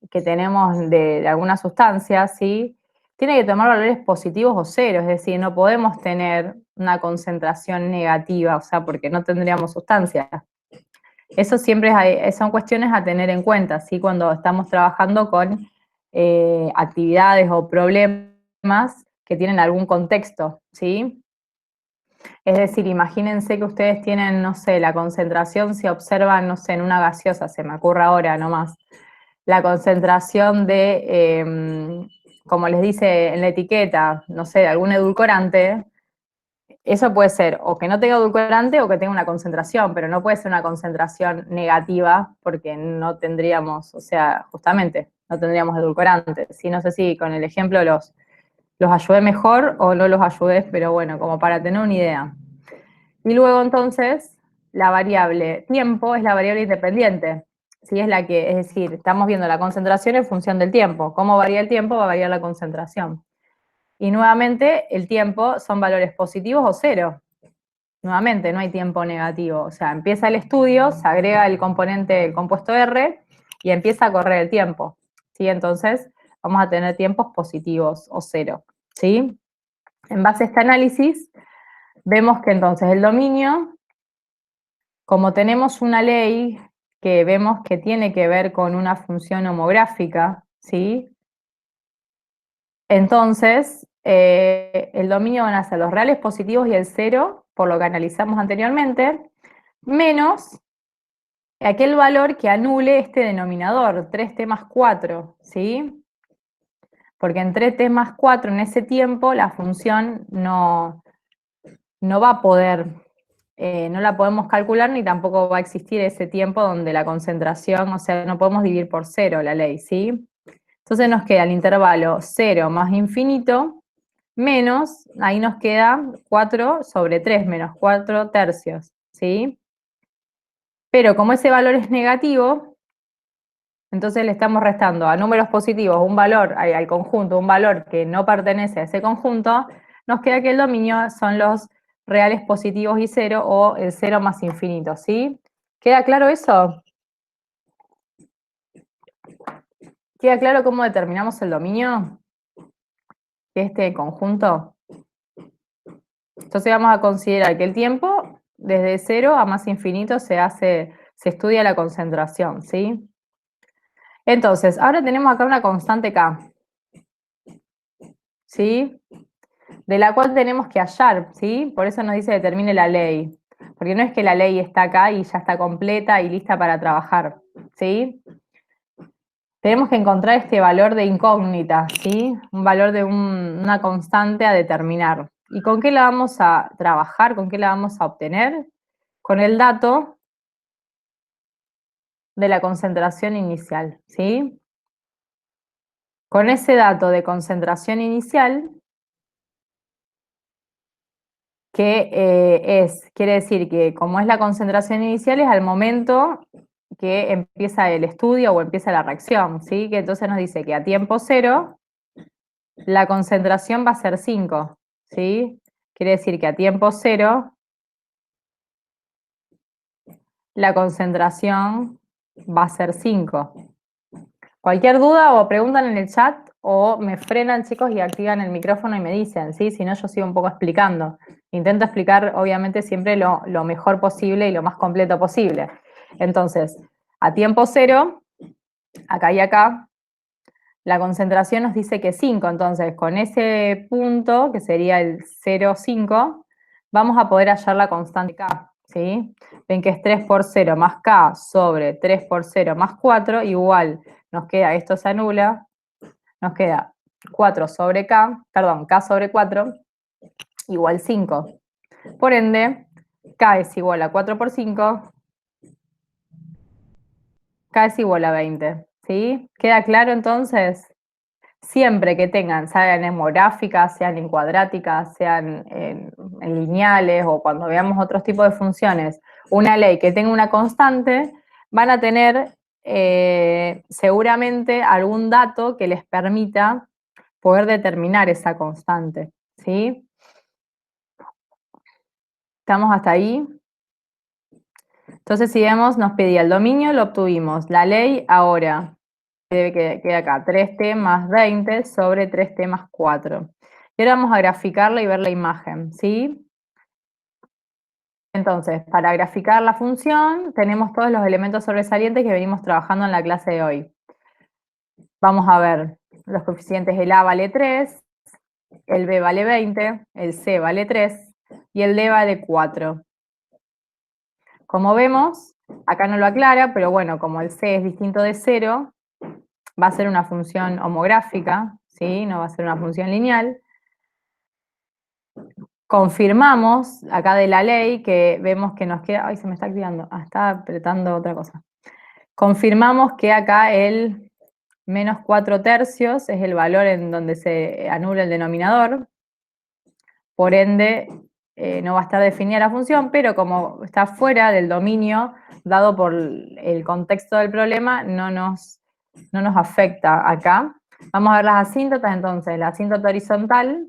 [SPEAKER 2] que tenemos de alguna sustancia, ¿sí? Tiene que tomar valores positivos o ceros, es decir, no podemos tener una concentración negativa, o sea, porque no tendríamos sustancia. Eso siempre son cuestiones a tener en cuenta, ¿sí? Cuando estamos trabajando con actividades o problemas que tienen algún contexto, ¿sí? Es decir, imagínense que ustedes tienen, no sé, la concentración, si observan, no sé, en una gaseosa, se me ocurre ahora nomás, la concentración de, como les dice en la etiqueta, no sé, de algún edulcorante. Eso puede ser o que no tenga edulcorante o que tenga una concentración, pero no puede ser una concentración negativa porque no tendríamos, o sea, justamente, no tendríamos edulcorante. Sí, no sé si con el ejemplo los ayudé mejor o no los ayudé, pero bueno, como para tener una idea. Y luego entonces, la variable tiempo es la variable independiente. ¿Sí? Es decir, estamos viendo la concentración en función del tiempo. ¿Cómo varía el tiempo? Va a variar la concentración. Y nuevamente, el tiempo son valores positivos o cero. Nuevamente, no hay tiempo negativo. O sea, empieza el estudio, se agrega el componente, el compuesto R, y empieza a correr el tiempo. ¿Sí? Entonces, vamos a tener tiempos positivos o cero. ¿Sí? En base a este análisis, vemos que entonces el dominio, como tenemos una ley que vemos que tiene que ver con una función homográfica, ¿sí? Entonces, el dominio van a ser los reales positivos y el cero, por lo que analizamos anteriormente, menos aquel valor que anule este denominador, 3t más 4, ¿sí? Porque en 3t más 4 en ese tiempo la función no va a poder, no la podemos calcular ni tampoco va a existir ese tiempo donde la concentración, o sea, no podemos dividir por cero la ley, ¿sí? Entonces nos queda el intervalo 0 más infinito, menos, ahí nos queda 4 sobre 3, menos 4 tercios, ¿sí? Pero como ese valor es negativo, entonces le estamos restando a números positivos un valor, al conjunto, un valor que no pertenece a ese conjunto, nos queda que el dominio son los reales positivos y cero, o el cero más infinito, ¿sí? ¿Queda claro eso? ¿Queda claro cómo determinamos el dominio de este conjunto? Entonces vamos a considerar que el tiempo, desde 0 a más infinito, se estudia la concentración, ¿sí? Entonces, ahora tenemos acá una constante K, ¿sí? De la cual tenemos que hallar, ¿sí? Por eso nos dice determine la ley. Porque no es que la ley está acá y ya está completa y lista para trabajar, ¿sí? tenemos que encontrar este valor de incógnita, ¿sí? Un valor de una constante a determinar. ¿Y con qué la vamos a trabajar? ¿Con qué la vamos a obtener? Con el dato de la concentración inicial, ¿sí? Con ese dato de concentración inicial, que quiere decir que como es la concentración inicial, es al momento que empieza el estudio o empieza la reacción, ¿sí? Que entonces nos dice que a tiempo cero la concentración va a ser 5, ¿sí? Quiere decir que a tiempo cero la concentración va a ser 5. Cualquier duda o preguntan en el chat o me frenan, chicos, y activan el micrófono y me dicen, ¿sí? Si no, yo sigo un poco explicando. Intento explicar, obviamente, siempre lo mejor posible y lo más completo posible. Entonces, a tiempo cero, acá y acá, la concentración nos dice que 5. Entonces, con ese punto, que sería el 0,5, vamos a poder hallar la constante K, ¿sí? Ven que es 3 por 0 más K sobre 3 por 0 más 4, igual nos queda, esto se anula, nos queda 4 sobre K, perdón, K sobre 4, igual 5. Por ende, K es igual a 4 por 5, K es igual a 20, ¿sí? ¿Queda claro entonces? Siempre que tengan, sean en hemográficas, sean en cuadráticas, sean en lineales o cuando veamos otros tipos de funciones, una ley que tenga una constante, van a tener seguramente algún dato que les permita poder determinar esa constante, ¿sí? ¿Estamos hasta ahí? Entonces, si vemos, nos pedía el dominio, lo obtuvimos. La ley, ahora, queda acá, 3t más 20 sobre 3t más 4. Y ahora vamos a graficarla y ver la imagen, ¿sí? Entonces, para graficar la función, tenemos todos los elementos sobresalientes que venimos trabajando en la clase de hoy. Vamos a ver los coeficientes, el a vale 3, el b vale 20, el c vale 3 y el d vale 4. Como vemos, acá no lo aclara, pero bueno, como el c es distinto de 0, va a ser una función homográfica, ¿sí? No va a ser una función lineal. Confirmamos acá de la ley que vemos que nos queda, ay, se me está activando, está apretando otra cosa. Confirmamos que acá el menos 4 tercios es el valor en donde se anula el denominador, por ende no va a estar definida la función, pero como está fuera del dominio, dado por el contexto del problema, no nos afecta acá. Vamos a ver las asíntotas, entonces, la asíntota horizontal,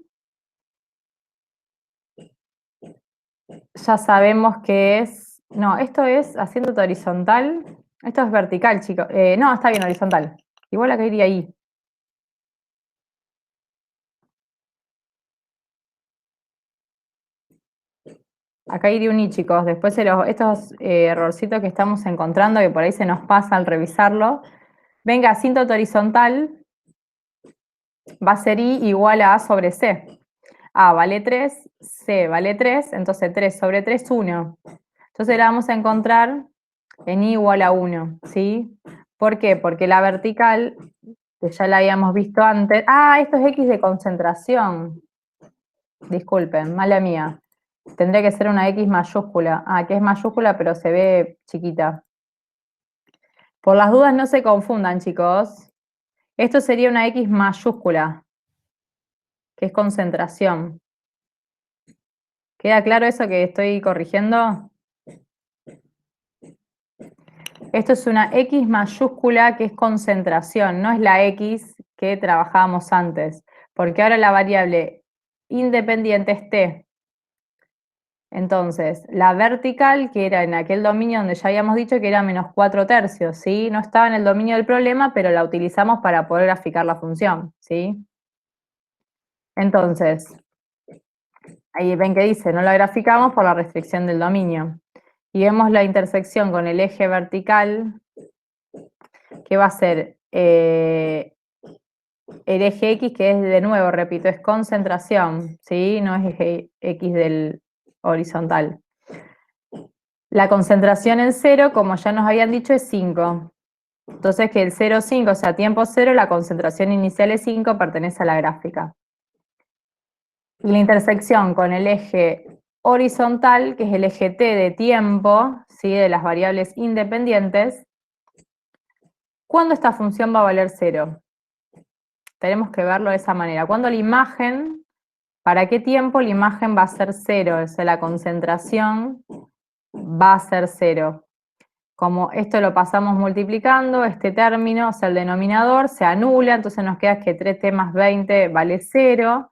[SPEAKER 2] ya sabemos que es, no, esto es asíntota horizontal, esto es vertical, chicos, no, está bien horizontal, igual acá iría ahí. Acá iría un i, chicos, después estos errorcitos que estamos encontrando, que por ahí se nos pasa al revisarlo, venga, asíntota horizontal va a ser i igual a sobre c. A vale 3, c vale 3, entonces 3 sobre 3, 1. Entonces la vamos a encontrar en i igual a 1, ¿sí? ¿Por qué? Porque la vertical, que ya la habíamos visto antes, esto es x de concentración. Disculpen, mala mía. Tendría que ser una x mayúscula. Que es mayúscula, pero se ve chiquita. Por las dudas no se confundan, chicos. Esto sería una x mayúscula, que es concentración. ¿Queda claro eso que estoy corrigiendo? Esto es una X mayúscula que es concentración, no es la X que trabajábamos antes, porque ahora la variable independiente es T. Entonces, la vertical, que era en aquel dominio donde ya habíamos dicho que era menos 4 tercios, ¿sí? No estaba en el dominio del problema, pero la utilizamos para poder graficar la función, ¿sí? Entonces, ahí ven que dice, no la graficamos por la restricción del dominio. Y vemos la intersección con el eje vertical, que va a ser el eje X, que es de nuevo, repito, es concentración, ¿sí? No es eje X del horizontal. La concentración en cero, como ya nos habían dicho, es 5. Entonces que el 0,5, o sea, tiempo 0, la concentración inicial es 5, pertenece a la gráfica. Y la intersección con el eje horizontal, que es el eje t de tiempo, ¿sí? De las variables independientes, ¿cuándo esta función va a valer 0? Tenemos que verlo de esa manera. ¿Cuándo la imagen, para qué tiempo la imagen va a ser 0? O sea, la concentración va a ser 0. Como esto lo pasamos multiplicando, este término, o sea, el denominador se anula, entonces nos queda que 3t más 20 vale 0.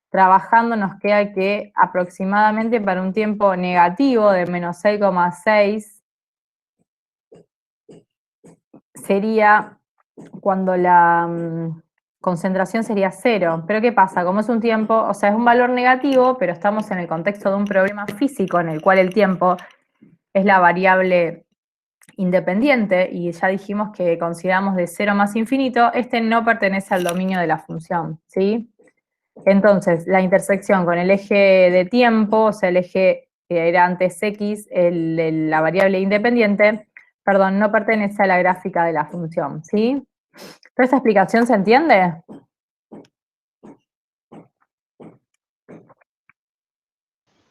[SPEAKER 2] Trabajando nos queda que aproximadamente para un tiempo negativo de menos 6,6 sería cuando la concentración sería 0. Pero ¿qué pasa? Como es un tiempo, o sea, es un valor negativo, pero estamos en el contexto de un problema físico en el cual el tiempo es la variable independiente, y ya dijimos que consideramos de 0 más infinito, este no pertenece al dominio de la función, ¿sí? Entonces, la intersección con el eje de tiempo, o sea, el eje que era antes x, la variable independiente, perdón, no pertenece a la gráfica de la función, ¿sí? ¿Toda esta explicación se entiende?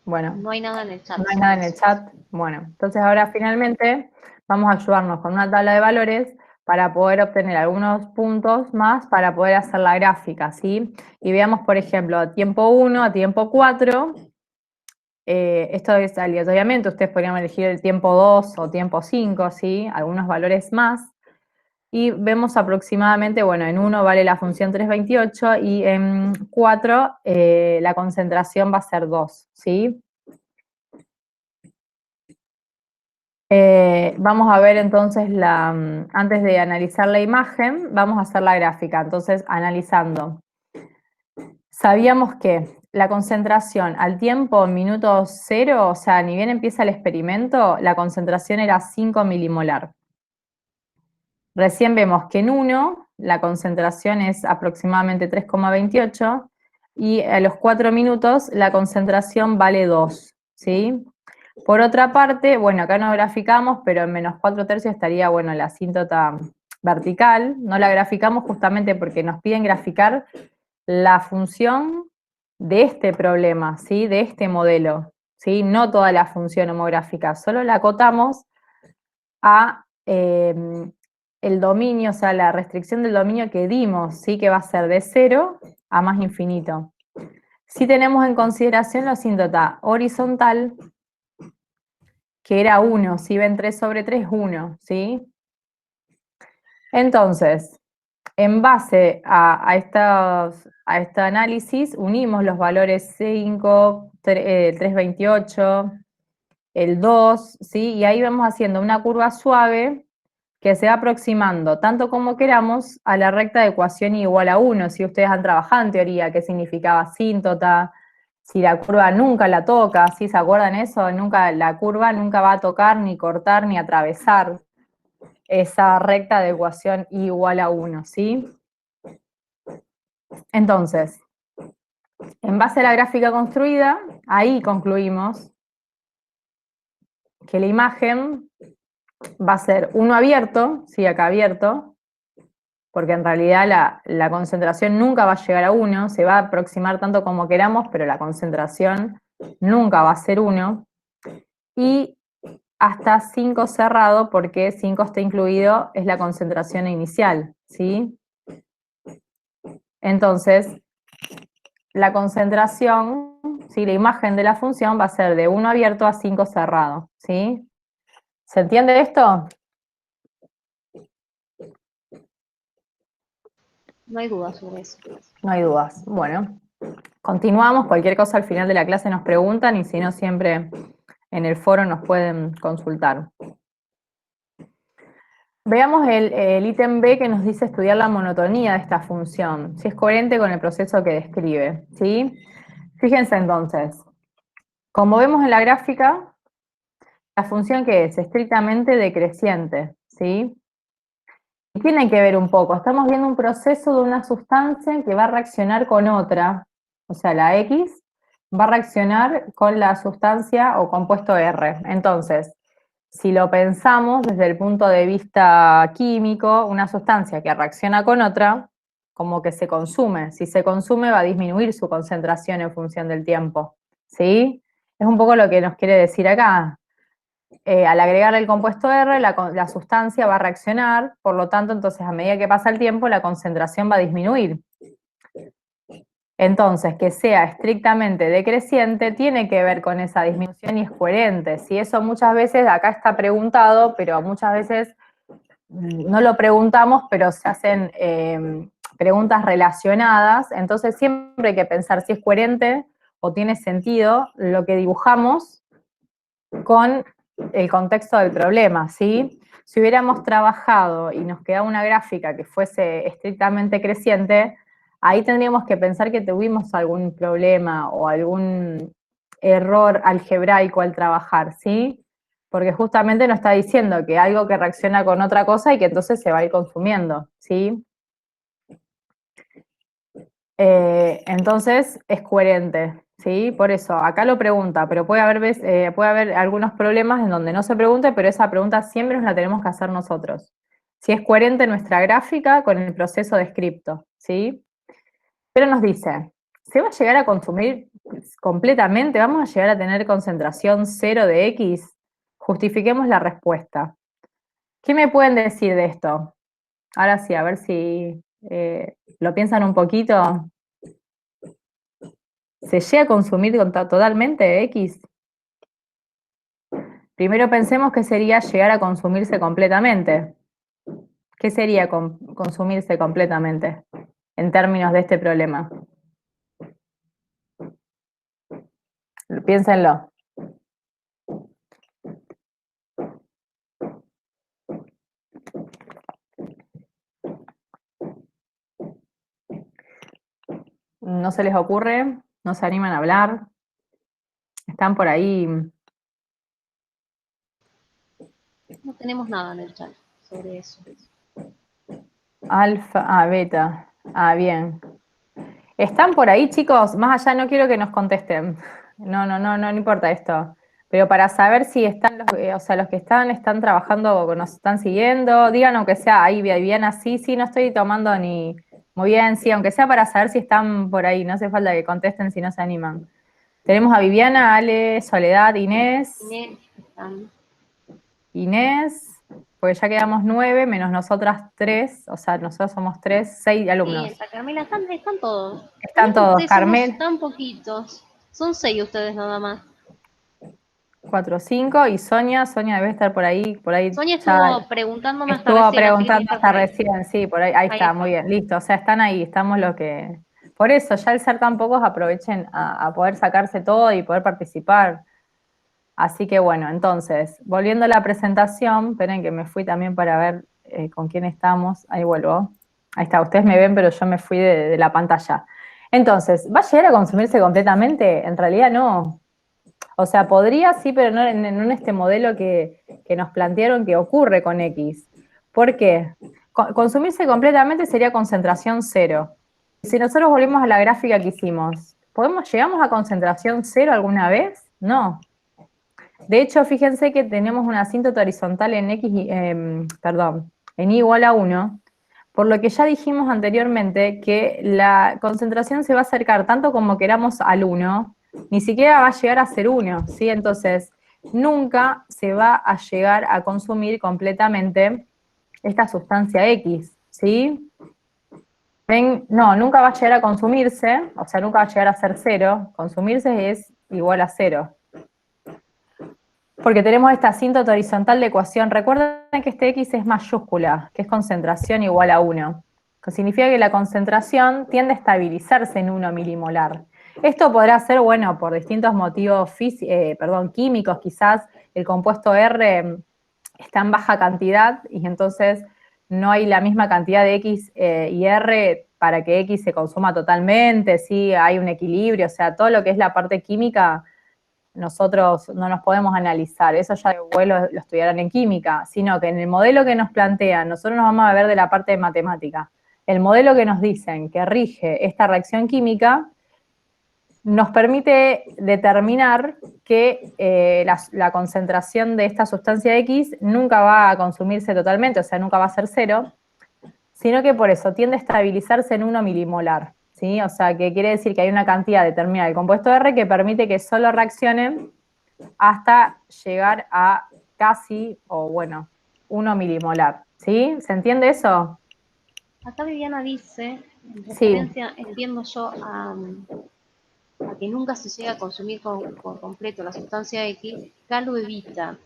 [SPEAKER 2] Bueno,
[SPEAKER 1] No hay nada en el chat
[SPEAKER 2] no hay nada
[SPEAKER 1] sobre
[SPEAKER 2] en el
[SPEAKER 1] eso.
[SPEAKER 2] chat. Bueno, entonces ahora finalmente vamos a ayudarnos con una tabla de valores para poder obtener algunos puntos más para poder hacer la gráfica, ¿sí? Y veamos, por ejemplo, a tiempo 1, a tiempo 4, esto es aleatoriamente, ustedes podrían elegir el tiempo 2 o tiempo 5, ¿sí? Algunos valores más. Y vemos aproximadamente, bueno, en 1 vale la función 328 y en 4 la concentración va a ser 2, ¿sí? Vamos a ver entonces, antes de analizar la imagen, vamos a hacer la gráfica. Entonces, analizando. Sabíamos que la concentración al tiempo minuto 0, o sea, ni bien empieza el experimento, la concentración era 5 milimolar. Recién vemos que en 1 la concentración es aproximadamente 3,28 y a los 4 minutos la concentración vale 2, ¿sí? Por otra parte, bueno, acá no graficamos, pero en menos 4 tercios estaría, bueno, la asíntota vertical. No la graficamos justamente porque nos piden graficar la función de este problema, ¿sí? De este modelo, ¿sí? No toda la función homográfica, solo la acotamos a el dominio, o sea, la restricción del dominio que dimos, ¿sí? Que va a ser de 0 a más infinito. Si tenemos en consideración la asíntota horizontal, que era 1, si ven 3 sobre 3, 1, ¿sí? Entonces, en base a este análisis, unimos los valores 5, 328, el 2, ¿sí? Y ahí vamos haciendo una curva suave que se va aproximando, tanto como queramos, a la recta de ecuación igual a 1. Si ustedes han trabajado en teoría, qué significaba asíntota, si la curva nunca la toca, ¿sí? ¿Se acuerdan eso? Nunca, la curva nunca va a tocar, ni cortar, ni atravesar esa recta de ecuación igual a 1, ¿sí? Entonces, en base a la gráfica construida, ahí concluimos que la imagen va a ser 1 abierto, sí, acá abierto, porque en realidad la concentración nunca va a llegar a 1, se va a aproximar tanto como queramos, pero la concentración nunca va a ser 1, y hasta 5 cerrado, porque 5 está incluido, es la concentración inicial, ¿sí? Entonces, la concentración, ¿sí? La imagen de la función va a ser de 1 abierto a 5 cerrado, ¿sí? ¿Se entiende esto?
[SPEAKER 1] No hay duda sobre eso.
[SPEAKER 2] No hay dudas. Bueno, continuamos. Cualquier cosa al final de la clase nos preguntan y si no, siempre en el foro nos pueden consultar. Veamos el ítem B que nos dice estudiar la monotonía de esta función, si es coherente con el proceso que describe, ¿sí? Fíjense entonces, como vemos en la gráfica, la función que es estrictamente decreciente, ¿sí? Y tiene que ver un poco, estamos viendo un proceso de una sustancia que va a reaccionar con otra, o sea, la X va a reaccionar con la sustancia o compuesto R. Entonces, si lo pensamos desde el punto de vista químico, una sustancia que reacciona con otra, como que se consume. Si se consume va a disminuir su concentración en función del tiempo, ¿sí? Es un poco lo que nos quiere decir acá. Al agregarle el compuesto R, la sustancia va a reaccionar, por lo tanto, entonces a medida que pasa el tiempo, la concentración va a disminuir. Entonces, que sea estrictamente decreciente tiene que ver con esa disminución y es coherente. Si eso muchas veces, acá está preguntado, pero muchas veces no lo preguntamos, pero se hacen preguntas relacionadas, entonces siempre hay que pensar si es coherente o tiene sentido lo que dibujamos con el contexto del problema, ¿sí? Si hubiéramos trabajado y nos quedaba una gráfica que fuese estrictamente creciente, ahí tendríamos que pensar que tuvimos algún problema o algún error algebraico al trabajar, ¿sí? Porque justamente nos está diciendo que algo que reacciona con otra cosa y que entonces se va a ir consumiendo, ¿sí? Entonces es coherente, ¿sí? Por eso, acá lo pregunta, pero puede haber algunos problemas en donde no se pregunte, pero esa pregunta siempre nos la tenemos que hacer nosotros. Si es coherente nuestra gráfica con el proceso descripto, ¿sí? Pero nos dice, ¿se va a llegar a consumir completamente? ¿Vamos a llegar a tener concentración cero de X? Justifiquemos la respuesta. ¿Qué me pueden decir de esto? Ahora sí, a ver si lo piensan un poquito. ¿Se llega a consumir totalmente X? Primero pensemos que sería llegar a consumirse completamente. ¿Qué sería consumirse completamente en términos de este problema? Piénsenlo. ¿No se les ocurre? ¿No se animan a hablar? ¿Están por ahí?
[SPEAKER 1] No tenemos nada en el chat sobre eso.
[SPEAKER 2] Alfa, beta. Bien. ¿Están por ahí, chicos? Más allá, no quiero que nos contesten. No importa esto. Pero para saber si están o sea, los que están trabajando, o nos están siguiendo, digan aunque sea ahí, Viviana, sí, sí, no estoy tomando ni. Muy bien, sí, aunque sea para saber si están por ahí, no hace falta que contesten si no se animan. Tenemos a Viviana, Ale, Soledad, Inés. Inés, porque ya quedamos 9, menos nosotras 3, o sea, nosotros somos 3, 6 alumnos.
[SPEAKER 1] Sí, está Carmela, están todos.
[SPEAKER 2] Están todos, Carmel.
[SPEAKER 1] Somos tan poquitos. Son 6 ustedes nada más.
[SPEAKER 2] 4, 5, y Sonia debe estar por ahí
[SPEAKER 1] Sonia
[SPEAKER 2] ya
[SPEAKER 1] estuvo preguntándome hasta
[SPEAKER 2] estuvo
[SPEAKER 1] recién, así que
[SPEAKER 2] preguntando
[SPEAKER 1] tiene que estar
[SPEAKER 2] hasta
[SPEAKER 1] por ahí.
[SPEAKER 2] recién, sí, por ahí está,
[SPEAKER 1] está.
[SPEAKER 2] muy bien, listo, o sea, están ahí, estamos lo que. Por eso, ya al ser tan pocos, aprovechen a poder sacarse todo y poder participar. Así que bueno, entonces, volviendo a la presentación, esperen que me fui también para ver con quién estamos, ahí vuelvo. Ahí está, ustedes me ven, pero yo me fui de la pantalla. Entonces, ¿va a llegar a consumirse completamente? En realidad no. O sea, podría sí, pero no en este modelo que nos plantearon que ocurre con X. ¿Por qué? Consumirse completamente sería concentración cero. Si nosotros volvemos a la gráfica que hicimos, ¿llegamos a concentración cero alguna vez? No. De hecho, fíjense que tenemos una asíntota horizontal en X, en Y igual a 1, por lo que ya dijimos anteriormente que la concentración se va a acercar tanto como queramos al 1, ni siquiera va a llegar a ser 1, ¿sí? Entonces, nunca se va a llegar a consumir completamente esta sustancia X, ¿sí? ¿Ven? No, nunca va a llegar a consumirse, o sea, nunca va a llegar a ser 0, consumirse es igual a 0. Porque tenemos esta asíntota horizontal de ecuación. Recuerden que este X es mayúscula, que es concentración igual a 1. Que significa que la concentración tiende a estabilizarse en 1 milimolar. Esto podrá ser, bueno, por distintos motivos químicos, quizás el compuesto R está en baja cantidad y entonces no hay la misma cantidad de X y R para que X se consuma totalmente, sí, hay un equilibrio, o sea, todo lo que es la parte química nosotros no nos podemos analizar, eso ya después lo estudiarán en química, sino que en el modelo que nos plantean, nosotros nos vamos a ver de la parte de matemática. El modelo que nos dicen que rige esta reacción química nos permite determinar que la concentración de esta sustancia X nunca va a consumirse totalmente, o sea, nunca va a ser cero, sino que por eso tiende a estabilizarse en 1 milimolar, ¿sí? O sea, que quiere decir que hay una cantidad determinada del compuesto R que permite que solo reaccionen hasta llegar a casi, o bueno, 1 milimolar, ¿sí? ¿Se entiende eso?
[SPEAKER 1] Acá Viviana dice, en
[SPEAKER 2] Sí.
[SPEAKER 1] referencia, entiendo yo, a que nunca se llega a consumir por completo la sustancia X, K lo evita.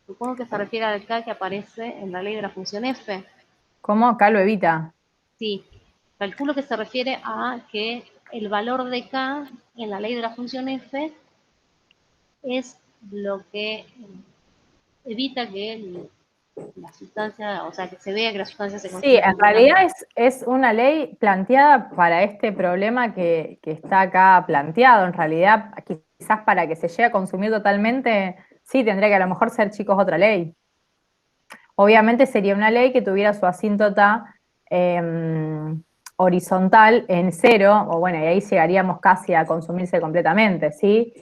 [SPEAKER 1] Supongo que se refiere al K que aparece en la ley de la función F.
[SPEAKER 2] ¿Cómo? Acá lo evita.
[SPEAKER 1] Sí, calculo que se refiere a que el valor de K en la ley de la función F es lo que evita que la sustancia, o sea, que se vea que la sustancia se
[SPEAKER 2] Sí,
[SPEAKER 1] consume
[SPEAKER 2] en realidad
[SPEAKER 1] completamente.
[SPEAKER 2] es una ley planteada para este problema que está acá planteado. En realidad, quizás para que se llegue a consumir totalmente, sí, tendría que a lo mejor ser, chicos, otra ley. Obviamente sería una ley que tuviera su asíntota horizontal en cero, o bueno, y ahí llegaríamos casi a consumirse completamente, ¿sí?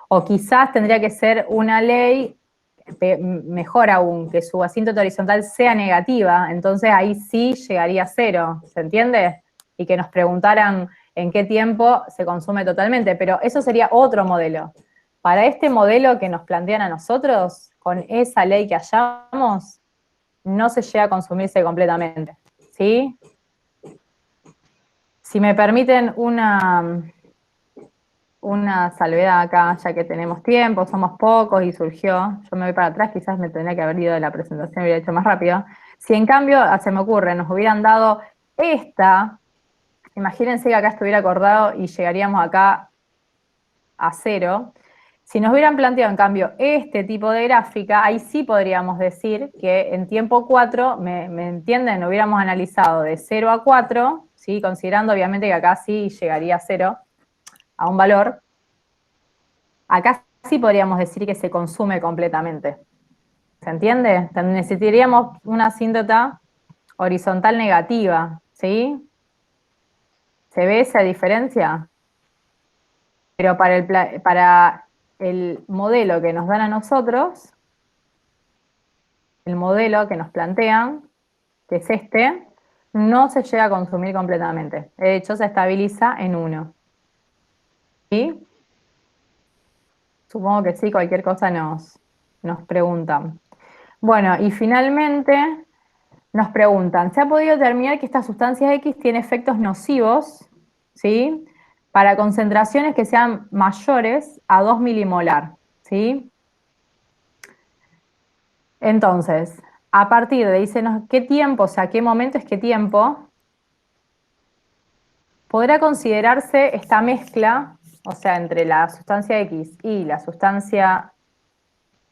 [SPEAKER 2] O quizás tendría que ser una ley, mejor aún, que su asíntota horizontal sea negativa, entonces ahí sí llegaría a cero, ¿se entiende? Y que nos preguntaran en qué tiempo se consume totalmente, pero eso sería otro modelo. Para este modelo que nos plantean a nosotros, con esa ley que hallamos, no se llega a consumirse completamente, ¿sí? Si me permiten una salvedad acá, ya que tenemos tiempo, somos pocos y surgió, yo me voy para atrás, quizás me tendría que haber ido de la presentación y hubiera hecho más rápido. Si en cambio, se me ocurre, nos hubieran dado esta, imagínense que acá estuviera acordado y llegaríamos acá a cero. Si nos hubieran planteado, en cambio, este tipo de gráfica, ahí sí podríamos decir que en tiempo 4, ¿me entienden? Hubiéramos analizado de 0 a 4, ¿sí? Considerando obviamente que acá sí llegaría a 0, a un valor. Acá sí podríamos decir que se consume completamente. ¿Se entiende? Necesitaríamos una asíntota horizontal negativa, ¿sí? ¿Se ve esa diferencia? Pero para el modelo que nos dan a nosotros, el modelo que nos plantean, que es este, no se llega a consumir completamente. De hecho, se estabiliza en 1. ¿Sí? Supongo que sí, cualquier cosa nos preguntan. Bueno, y finalmente nos preguntan, ¿se ha podido determinar que esta sustancia X tiene efectos nocivos, ¿sí? Para concentraciones que sean mayores a 2 milimolar, ¿sí? Entonces, a partir de, dícenos qué tiempo, o sea, qué momento es qué tiempo, podrá considerarse esta mezcla, o sea, entre la sustancia X y la sustancia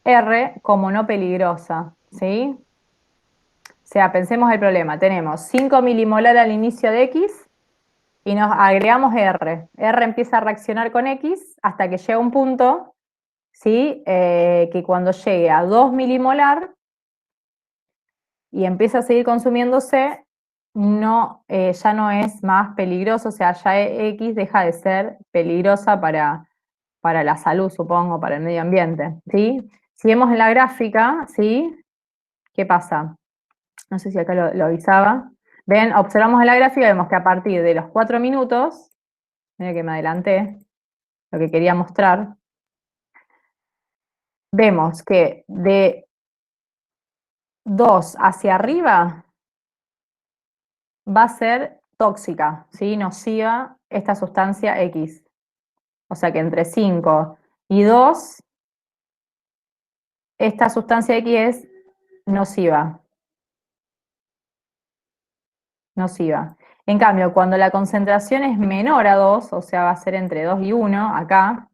[SPEAKER 2] R como no peligrosa, ¿sí? O sea, pensemos el problema, tenemos 5 milimolar al inicio de X y nos agregamos R. R empieza a reaccionar con X hasta que llega un punto, ¿sí? Que cuando llegue a 2 milimolar y empieza a seguir consumiéndose, no, ya no es más peligroso, o sea, ya X deja de ser peligrosa para la salud, supongo, para el medio ambiente, ¿sí? Si vemos en la gráfica, ¿sí? ¿Qué pasa? No sé si acá lo avisaba. Ven, observamos en la gráfica, vemos que a partir de los 4 minutos, mira que me adelanté, lo que quería mostrar, vemos que de 2 hacia arriba va a ser tóxica, ¿sí? Nociva esta sustancia X. O sea que entre 5 y 2, esta sustancia X es nociva. Nociva. En cambio, cuando la concentración es menor a 2, o sea, va a ser entre 2 y 1, acá,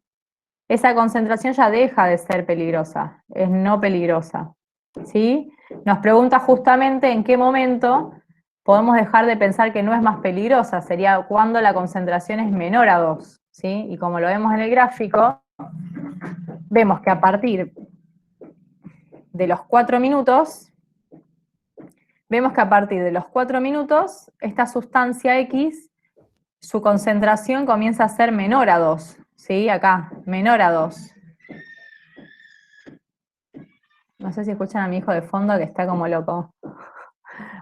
[SPEAKER 2] esa concentración ya deja de ser peligrosa, es no peligrosa. ¿Sí? Nos pregunta justamente en qué momento podemos dejar de pensar que no es más peligrosa, sería cuando la concentración es menor a 2. ¿Sí? Y como lo vemos en el gráfico, vemos que a partir de los 4 minutos, vemos que a partir de los 4 minutos, esta sustancia X su concentración comienza a ser menor a 2, ¿sí? Acá, menor a 2. No sé si escuchan a mi hijo de fondo que está como loco.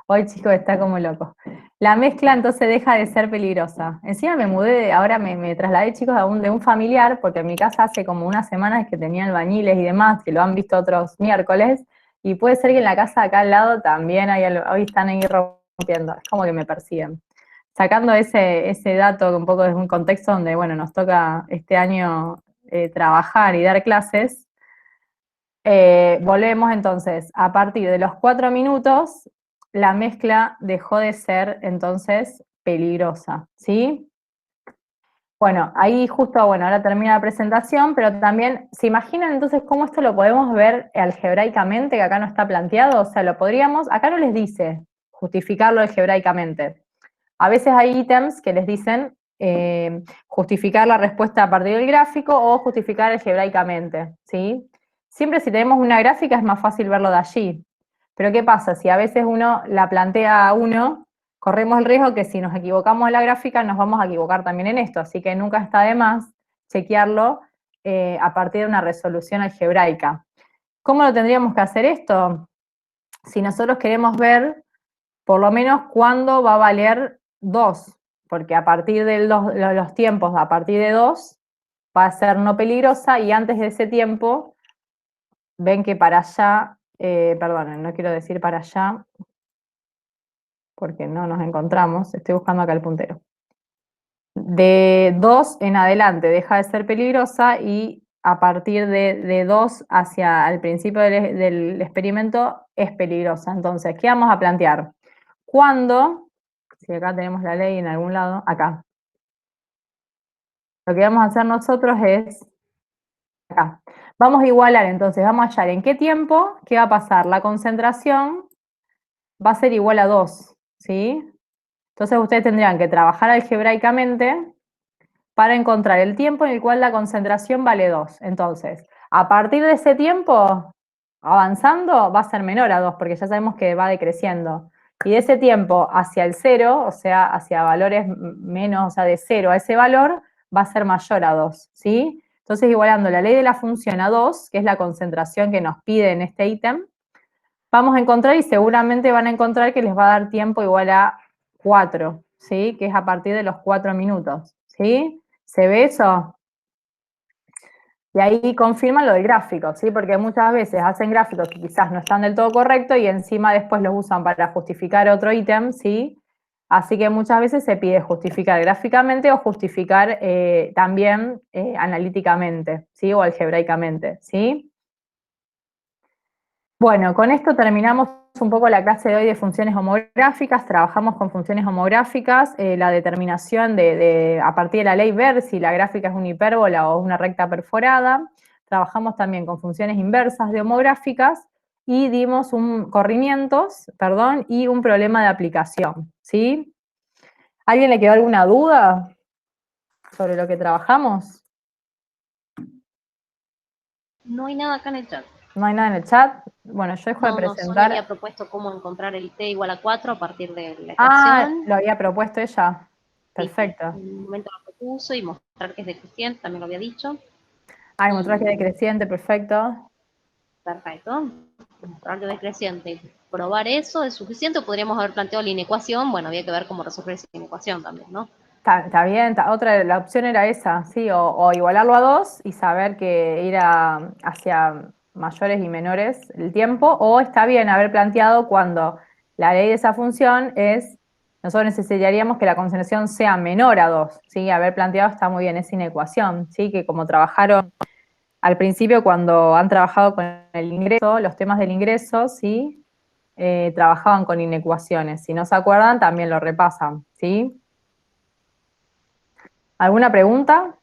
[SPEAKER 2] Hoy, chico, está como loco. La mezcla entonces deja de ser peligrosa. Encima me mudé, ahora me trasladé, chicos, de un familiar, porque en mi casa hace como unas semanas que tenían albañiles y demás, que lo han visto otros miércoles, y puede ser que en la casa de acá al lado también hoy están ahí rompiendo. Es como que me persiguen. Sacando ese dato un poco desde un contexto donde, bueno, nos toca este año trabajar y dar clases, volvemos entonces, a partir de los 4 minutos, la mezcla dejó de ser entonces peligrosa, ¿sí? Bueno, ahí justo, bueno, ahora termina la presentación, pero también, ¿se imaginan entonces cómo esto lo podemos ver algebraicamente, que acá no está planteado? O sea, lo podríamos, acá no les dice justificarlo algebraicamente. A veces hay ítems que les dicen justificar la respuesta a partir del gráfico o justificar algebraicamente, ¿sí? Siempre si tenemos una gráfica es más fácil verlo de allí. Pero ¿qué pasa? Si a veces uno la plantea a uno, corremos el riesgo que si nos equivocamos en la gráfica nos vamos a equivocar también en esto, así que nunca está de más chequearlo a partir de una resolución algebraica. ¿Cómo lo tendríamos que hacer esto? Si nosotros queremos ver por lo menos cuándo va a valer 2, porque a partir de los tiempos, a partir de 2, va a ser no peligrosa y antes de ese tiempo, ven que para allá, perdón, no quiero decir para allá, porque no nos encontramos, estoy buscando acá el puntero. De 2 en adelante deja de ser peligrosa y a partir de 2 hacia el principio del experimento es peligrosa. Entonces, ¿qué vamos a plantear? Cuando, si acá tenemos la ley en algún lado, acá. Lo que vamos a hacer nosotros es, acá. Vamos a igualar, entonces, vamos a hallar en qué tiempo, qué va a pasar. La concentración va a ser igual a 2, ¿sí? Entonces ustedes tendrían que trabajar algebraicamente para encontrar el tiempo en el cual la concentración vale 2. Entonces, a partir de ese tiempo, avanzando, va a ser menor a 2, porque ya sabemos que va decreciendo. Y de ese tiempo hacia el 0, o sea, hacia valores menos, o sea, de 0 a ese valor, va a ser mayor a 2, ¿sí? Entonces, igualando la ley de la función a 2, que es la concentración que nos pide en este ítem, vamos a encontrar, y seguramente van a encontrar que les va a dar tiempo igual a 4, ¿sí? Que es a partir de los 4 minutos, ¿sí? ¿Se ve eso? Y ahí confirman lo del gráfico, ¿sí? Porque muchas veces hacen gráficos que quizás no están del todo correctos y encima después los usan para justificar otro ítem, ¿sí? Así que muchas veces se pide justificar gráficamente o justificar también analíticamente, ¿sí? O algebraicamente, ¿sí? Bueno, con esto terminamos un poco la clase de hoy de funciones homográficas. Trabajamos con funciones homográficas, la determinación a partir de la ley ver si la gráfica es una hipérbola o una recta perforada. Trabajamos también con funciones inversas de homográficas y dimos corrimientos, perdón, y un problema de aplicación, ¿sí? ¿Alguien le quedó alguna duda sobre lo que trabajamos?
[SPEAKER 1] No hay nada acá en el chat.
[SPEAKER 2] ¿No hay nada en el chat? Bueno, yo dejo de
[SPEAKER 1] No, Sonia
[SPEAKER 2] presentar.
[SPEAKER 1] había propuesto cómo encontrar el t igual a 4 a partir de la
[SPEAKER 2] Ah,
[SPEAKER 1] ecuación.
[SPEAKER 2] lo había propuesto ella.
[SPEAKER 1] Sí, sí,
[SPEAKER 2] Perfecto.
[SPEAKER 1] en un momento lo propuso y mostrar que es decreciente, también lo había dicho.
[SPEAKER 2] Ah, mostrar que es
[SPEAKER 1] Y
[SPEAKER 2] decreciente, perfecto.
[SPEAKER 1] perfecto, mostrar que es decreciente. Probar eso es suficiente o podríamos haber planteado la inecuación. Bueno, había que ver cómo resolver esa inecuación también, ¿no?
[SPEAKER 2] Está bien, la opción era esa, sí, o igualarlo a 2 y saber que ir hacia mayores y menores el tiempo, o está bien haber planteado cuando la ley de esa función es, nosotros necesitaríamos que la concentración sea menor a 2, ¿sí? Haber planteado está muy bien esa inecuación, ¿sí? Que como trabajaron al principio cuando han trabajado con el ingreso, los temas del ingreso, ¿sí? Trabajaban con inecuaciones. Si no se acuerdan, también lo repasan, ¿sí? ¿Alguna pregunta?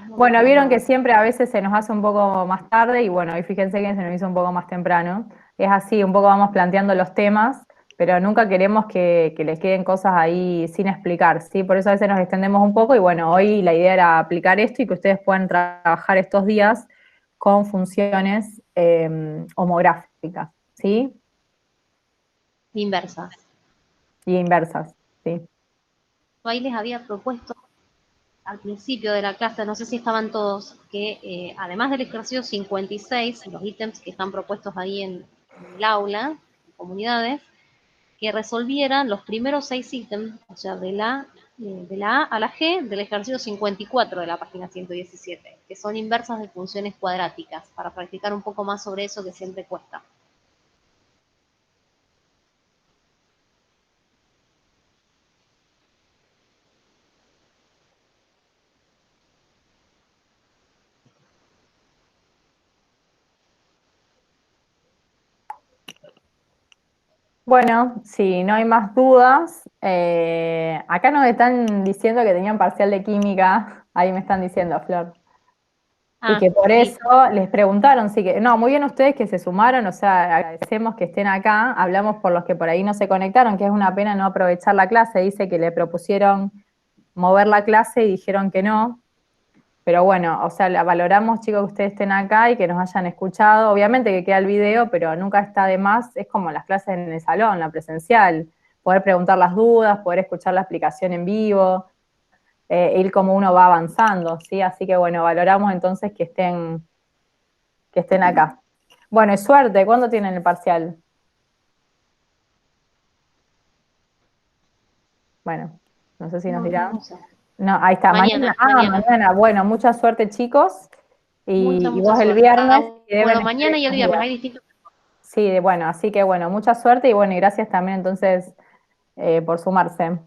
[SPEAKER 1] No,
[SPEAKER 2] Bueno,
[SPEAKER 1] por
[SPEAKER 2] vieron que
[SPEAKER 1] ahora.
[SPEAKER 2] siempre a veces se nos hace un poco más tarde y bueno, y fíjense que se nos hizo un poco más temprano. Es así, un poco vamos planteando los temas, pero nunca queremos que les queden cosas ahí sin explicar, ¿sí? Por eso a veces nos extendemos un poco y bueno, hoy la idea era aplicar esto y que ustedes puedan trabajar estos días con funciones homográficas, ¿sí?
[SPEAKER 1] Inversas.
[SPEAKER 2] Y inversas, ¿sí?
[SPEAKER 1] ahí les había propuesto al principio de la clase, no sé si estaban todos, que además del ejercicio 56, los ítems que están propuestos ahí en el aula, en comunidades, que resolvieran los primeros 6 ítems, o sea, de la A a la G, del ejercicio 54 de la página 117, que son inversas de funciones cuadráticas, para practicar un poco más sobre eso que siempre cuesta.
[SPEAKER 2] Bueno, si no hay más dudas, acá nos están diciendo que tenían parcial de química, ahí me están diciendo, Flor. Y
[SPEAKER 1] Ah,
[SPEAKER 2] que por
[SPEAKER 1] sí.
[SPEAKER 2] eso les preguntaron, sí que, no, muy bien ustedes que se sumaron, o sea, agradecemos que estén acá, hablamos por los que por ahí no se conectaron, que es una pena no aprovechar la clase, dice que le propusieron mover la clase y dijeron que no, pero bueno, o sea, la valoramos, chicos, que ustedes estén acá y que nos hayan escuchado, obviamente que queda el video, pero nunca está de más, es como las clases en el salón, la presencial, poder preguntar las dudas, poder escuchar la explicación en vivo, ir como uno va avanzando, ¿sí? Así que bueno, valoramos entonces que estén acá. Bueno, y suerte, ¿cuándo tienen el parcial? Bueno, no sé si nos
[SPEAKER 1] No,
[SPEAKER 2] dirán.
[SPEAKER 1] no sé.
[SPEAKER 2] No, ahí está, mañana.
[SPEAKER 1] Mañana,
[SPEAKER 2] Ah,
[SPEAKER 1] mañana.
[SPEAKER 2] mañana. Bueno, mucha suerte, chicos.
[SPEAKER 1] Mucha,
[SPEAKER 2] Y
[SPEAKER 1] mucha
[SPEAKER 2] vos el
[SPEAKER 1] suerte.
[SPEAKER 2] viernes, que deben
[SPEAKER 1] Bueno,
[SPEAKER 2] estar
[SPEAKER 1] mañana y el
[SPEAKER 2] estos
[SPEAKER 1] viernes
[SPEAKER 2] días.
[SPEAKER 1] hay distintos.
[SPEAKER 2] Sí, bueno, así que bueno, mucha suerte y bueno, y gracias también entonces por sumarse.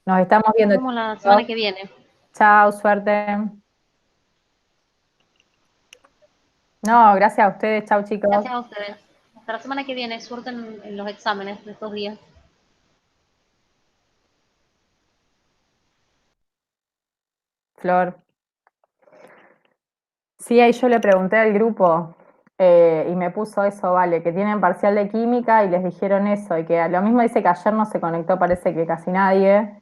[SPEAKER 2] Nos estamos
[SPEAKER 1] Nos
[SPEAKER 2] viendo,
[SPEAKER 1] vemos la semana
[SPEAKER 2] chicos.
[SPEAKER 1] que viene.
[SPEAKER 2] Chao, suerte. No, gracias a ustedes. Chao, chicos.
[SPEAKER 1] Gracias a ustedes. Hasta la semana que viene. Suerte en los exámenes de estos días.
[SPEAKER 2] Flor. Sí, ahí yo le pregunté al grupo y me puso eso, vale, que tienen parcial de química y les dijeron eso, y que lo mismo dice que ayer no se conectó, parece que casi nadie,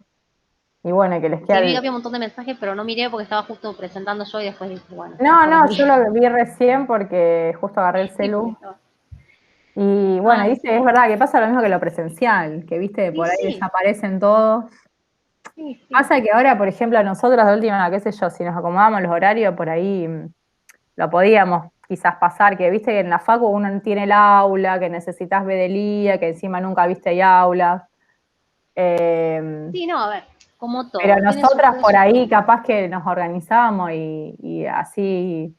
[SPEAKER 2] y bueno, y que les queda
[SPEAKER 1] Sí, vi que
[SPEAKER 2] el...
[SPEAKER 1] había un montón de mensajes, pero no miré porque estaba justo presentando yo y después dije, bueno,
[SPEAKER 2] No,
[SPEAKER 1] mejor no
[SPEAKER 2] no, yo
[SPEAKER 1] miré.
[SPEAKER 2] lo vi recién porque justo agarré el
[SPEAKER 1] Sí, porque
[SPEAKER 2] celu.
[SPEAKER 1] estaba.
[SPEAKER 2] Y bueno,
[SPEAKER 1] Ah,
[SPEAKER 2] dice, es verdad que pasa lo mismo que lo presencial, que viste,
[SPEAKER 1] sí,
[SPEAKER 2] por ahí
[SPEAKER 1] sí,
[SPEAKER 2] desaparecen todos.
[SPEAKER 1] sí, sí.
[SPEAKER 2] Pasa que ahora, por ejemplo, nosotros de última, qué sé yo, si nos acomodamos los horarios, por ahí lo podíamos quizás pasar, que viste que en la facu uno no tiene el aula, que necesitas Bedelía, que encima nunca viste hay aulas. Eh,
[SPEAKER 1] Sí, no, a ver, como
[SPEAKER 2] pero
[SPEAKER 1] todo, tiene sus
[SPEAKER 2] nosotras
[SPEAKER 1] pros y
[SPEAKER 2] por
[SPEAKER 1] sus
[SPEAKER 2] ahí
[SPEAKER 1] contras.
[SPEAKER 2] capaz que nos organizamos y así.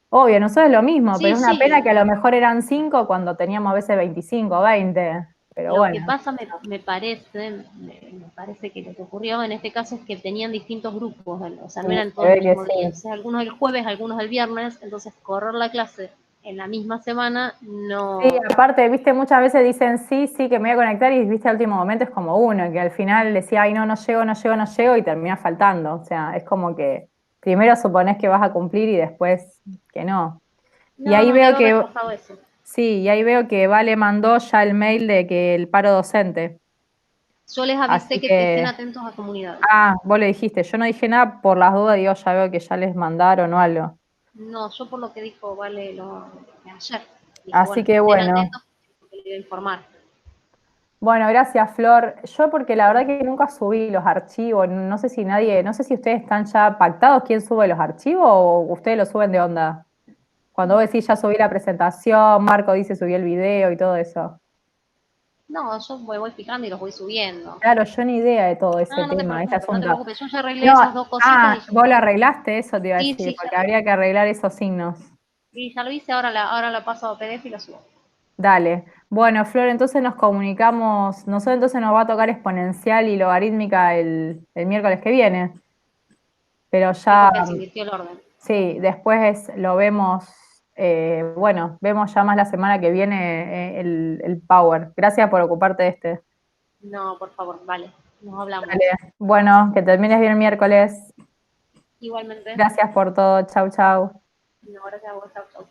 [SPEAKER 2] Obvio, nosotros es lo mismo, pero
[SPEAKER 1] Sí,
[SPEAKER 2] es una pena
[SPEAKER 1] sí,
[SPEAKER 2] que a lo mejor eran 5 cuando teníamos a veces 25, 20. Pero
[SPEAKER 1] lo que
[SPEAKER 2] bueno.
[SPEAKER 1] pasa me parece que lo que ocurrió en este caso es que tenían distintos grupos, o sea, no
[SPEAKER 2] Y
[SPEAKER 1] eran
[SPEAKER 2] se
[SPEAKER 1] todos el
[SPEAKER 2] ve que
[SPEAKER 1] mismo día.
[SPEAKER 2] sí.
[SPEAKER 1] Entonces, algunos el jueves, algunos el viernes, entonces correr la clase en la misma semana
[SPEAKER 2] Sí,
[SPEAKER 1] no.
[SPEAKER 2] aparte, viste, muchas veces dicen sí, sí, que me voy a conectar y viste, al último momento es como uno, que al final decía, ay, no, no llego, no llego, no llego y termina faltando. O sea, es como que primero suponés que vas a cumplir y después que no. Y
[SPEAKER 1] No,
[SPEAKER 2] ahí
[SPEAKER 1] no,
[SPEAKER 2] veo
[SPEAKER 1] debe haber
[SPEAKER 2] que,
[SPEAKER 1] pasado eso.
[SPEAKER 2] sí, y ahí veo que Vale mandó ya el mail de que el paro docente.
[SPEAKER 1] Yo les avisé
[SPEAKER 2] Así
[SPEAKER 1] que estén
[SPEAKER 2] que,
[SPEAKER 1] atentos a comunidades.
[SPEAKER 2] ah, vos le dijiste, yo no dije nada por las dudas, digo, ya veo que ya les mandaron o algo.
[SPEAKER 1] No, yo por lo que dijo Vale ayer, dije,
[SPEAKER 2] Así
[SPEAKER 1] bueno,
[SPEAKER 2] que
[SPEAKER 1] estén
[SPEAKER 2] bueno.
[SPEAKER 1] atentos porque les voy a informar.
[SPEAKER 2] Bueno, gracias, Flor. Yo porque la verdad que nunca subí los archivos, no sé si nadie, no sé si ustedes están ya pactados quién sube los archivos o ustedes los suben de onda. Cuando vos decís ya subí la presentación, Marco dice subí el video y todo eso.
[SPEAKER 1] No, yo voy picando y los voy subiendo.
[SPEAKER 2] Claro, yo ni idea de todo ese
[SPEAKER 1] Ah,
[SPEAKER 2] tema, ese
[SPEAKER 1] no te
[SPEAKER 2] asunto.
[SPEAKER 1] preocupes, yo ya arreglé
[SPEAKER 2] No,
[SPEAKER 1] esas dos cositas y ya
[SPEAKER 2] vos
[SPEAKER 1] está.
[SPEAKER 2] lo arreglaste, eso te iba a
[SPEAKER 1] Sí,
[SPEAKER 2] decir,
[SPEAKER 1] sí,
[SPEAKER 2] porque habría que arreglar esos signos.
[SPEAKER 1] y ya lo hice, ahora la paso a PDF y la subo.
[SPEAKER 2] Dale. Bueno, Flor, entonces nos comunicamos, nosotros entonces nos va a tocar exponencial y logarítmica el miércoles que viene, pero
[SPEAKER 1] Sí,
[SPEAKER 2] ya
[SPEAKER 1] porque se invirtió el orden.
[SPEAKER 2] sí, después lo vemos, bueno, vemos ya más la semana que viene el Power. Gracias por ocuparte de este.
[SPEAKER 1] No, por favor, vale, nos hablamos.
[SPEAKER 2] Dale. Bueno, que termines bien el miércoles.
[SPEAKER 1] Igualmente,
[SPEAKER 2] Gracias por todo. Chau, chau.
[SPEAKER 1] no, gracias a vos, chau, chau.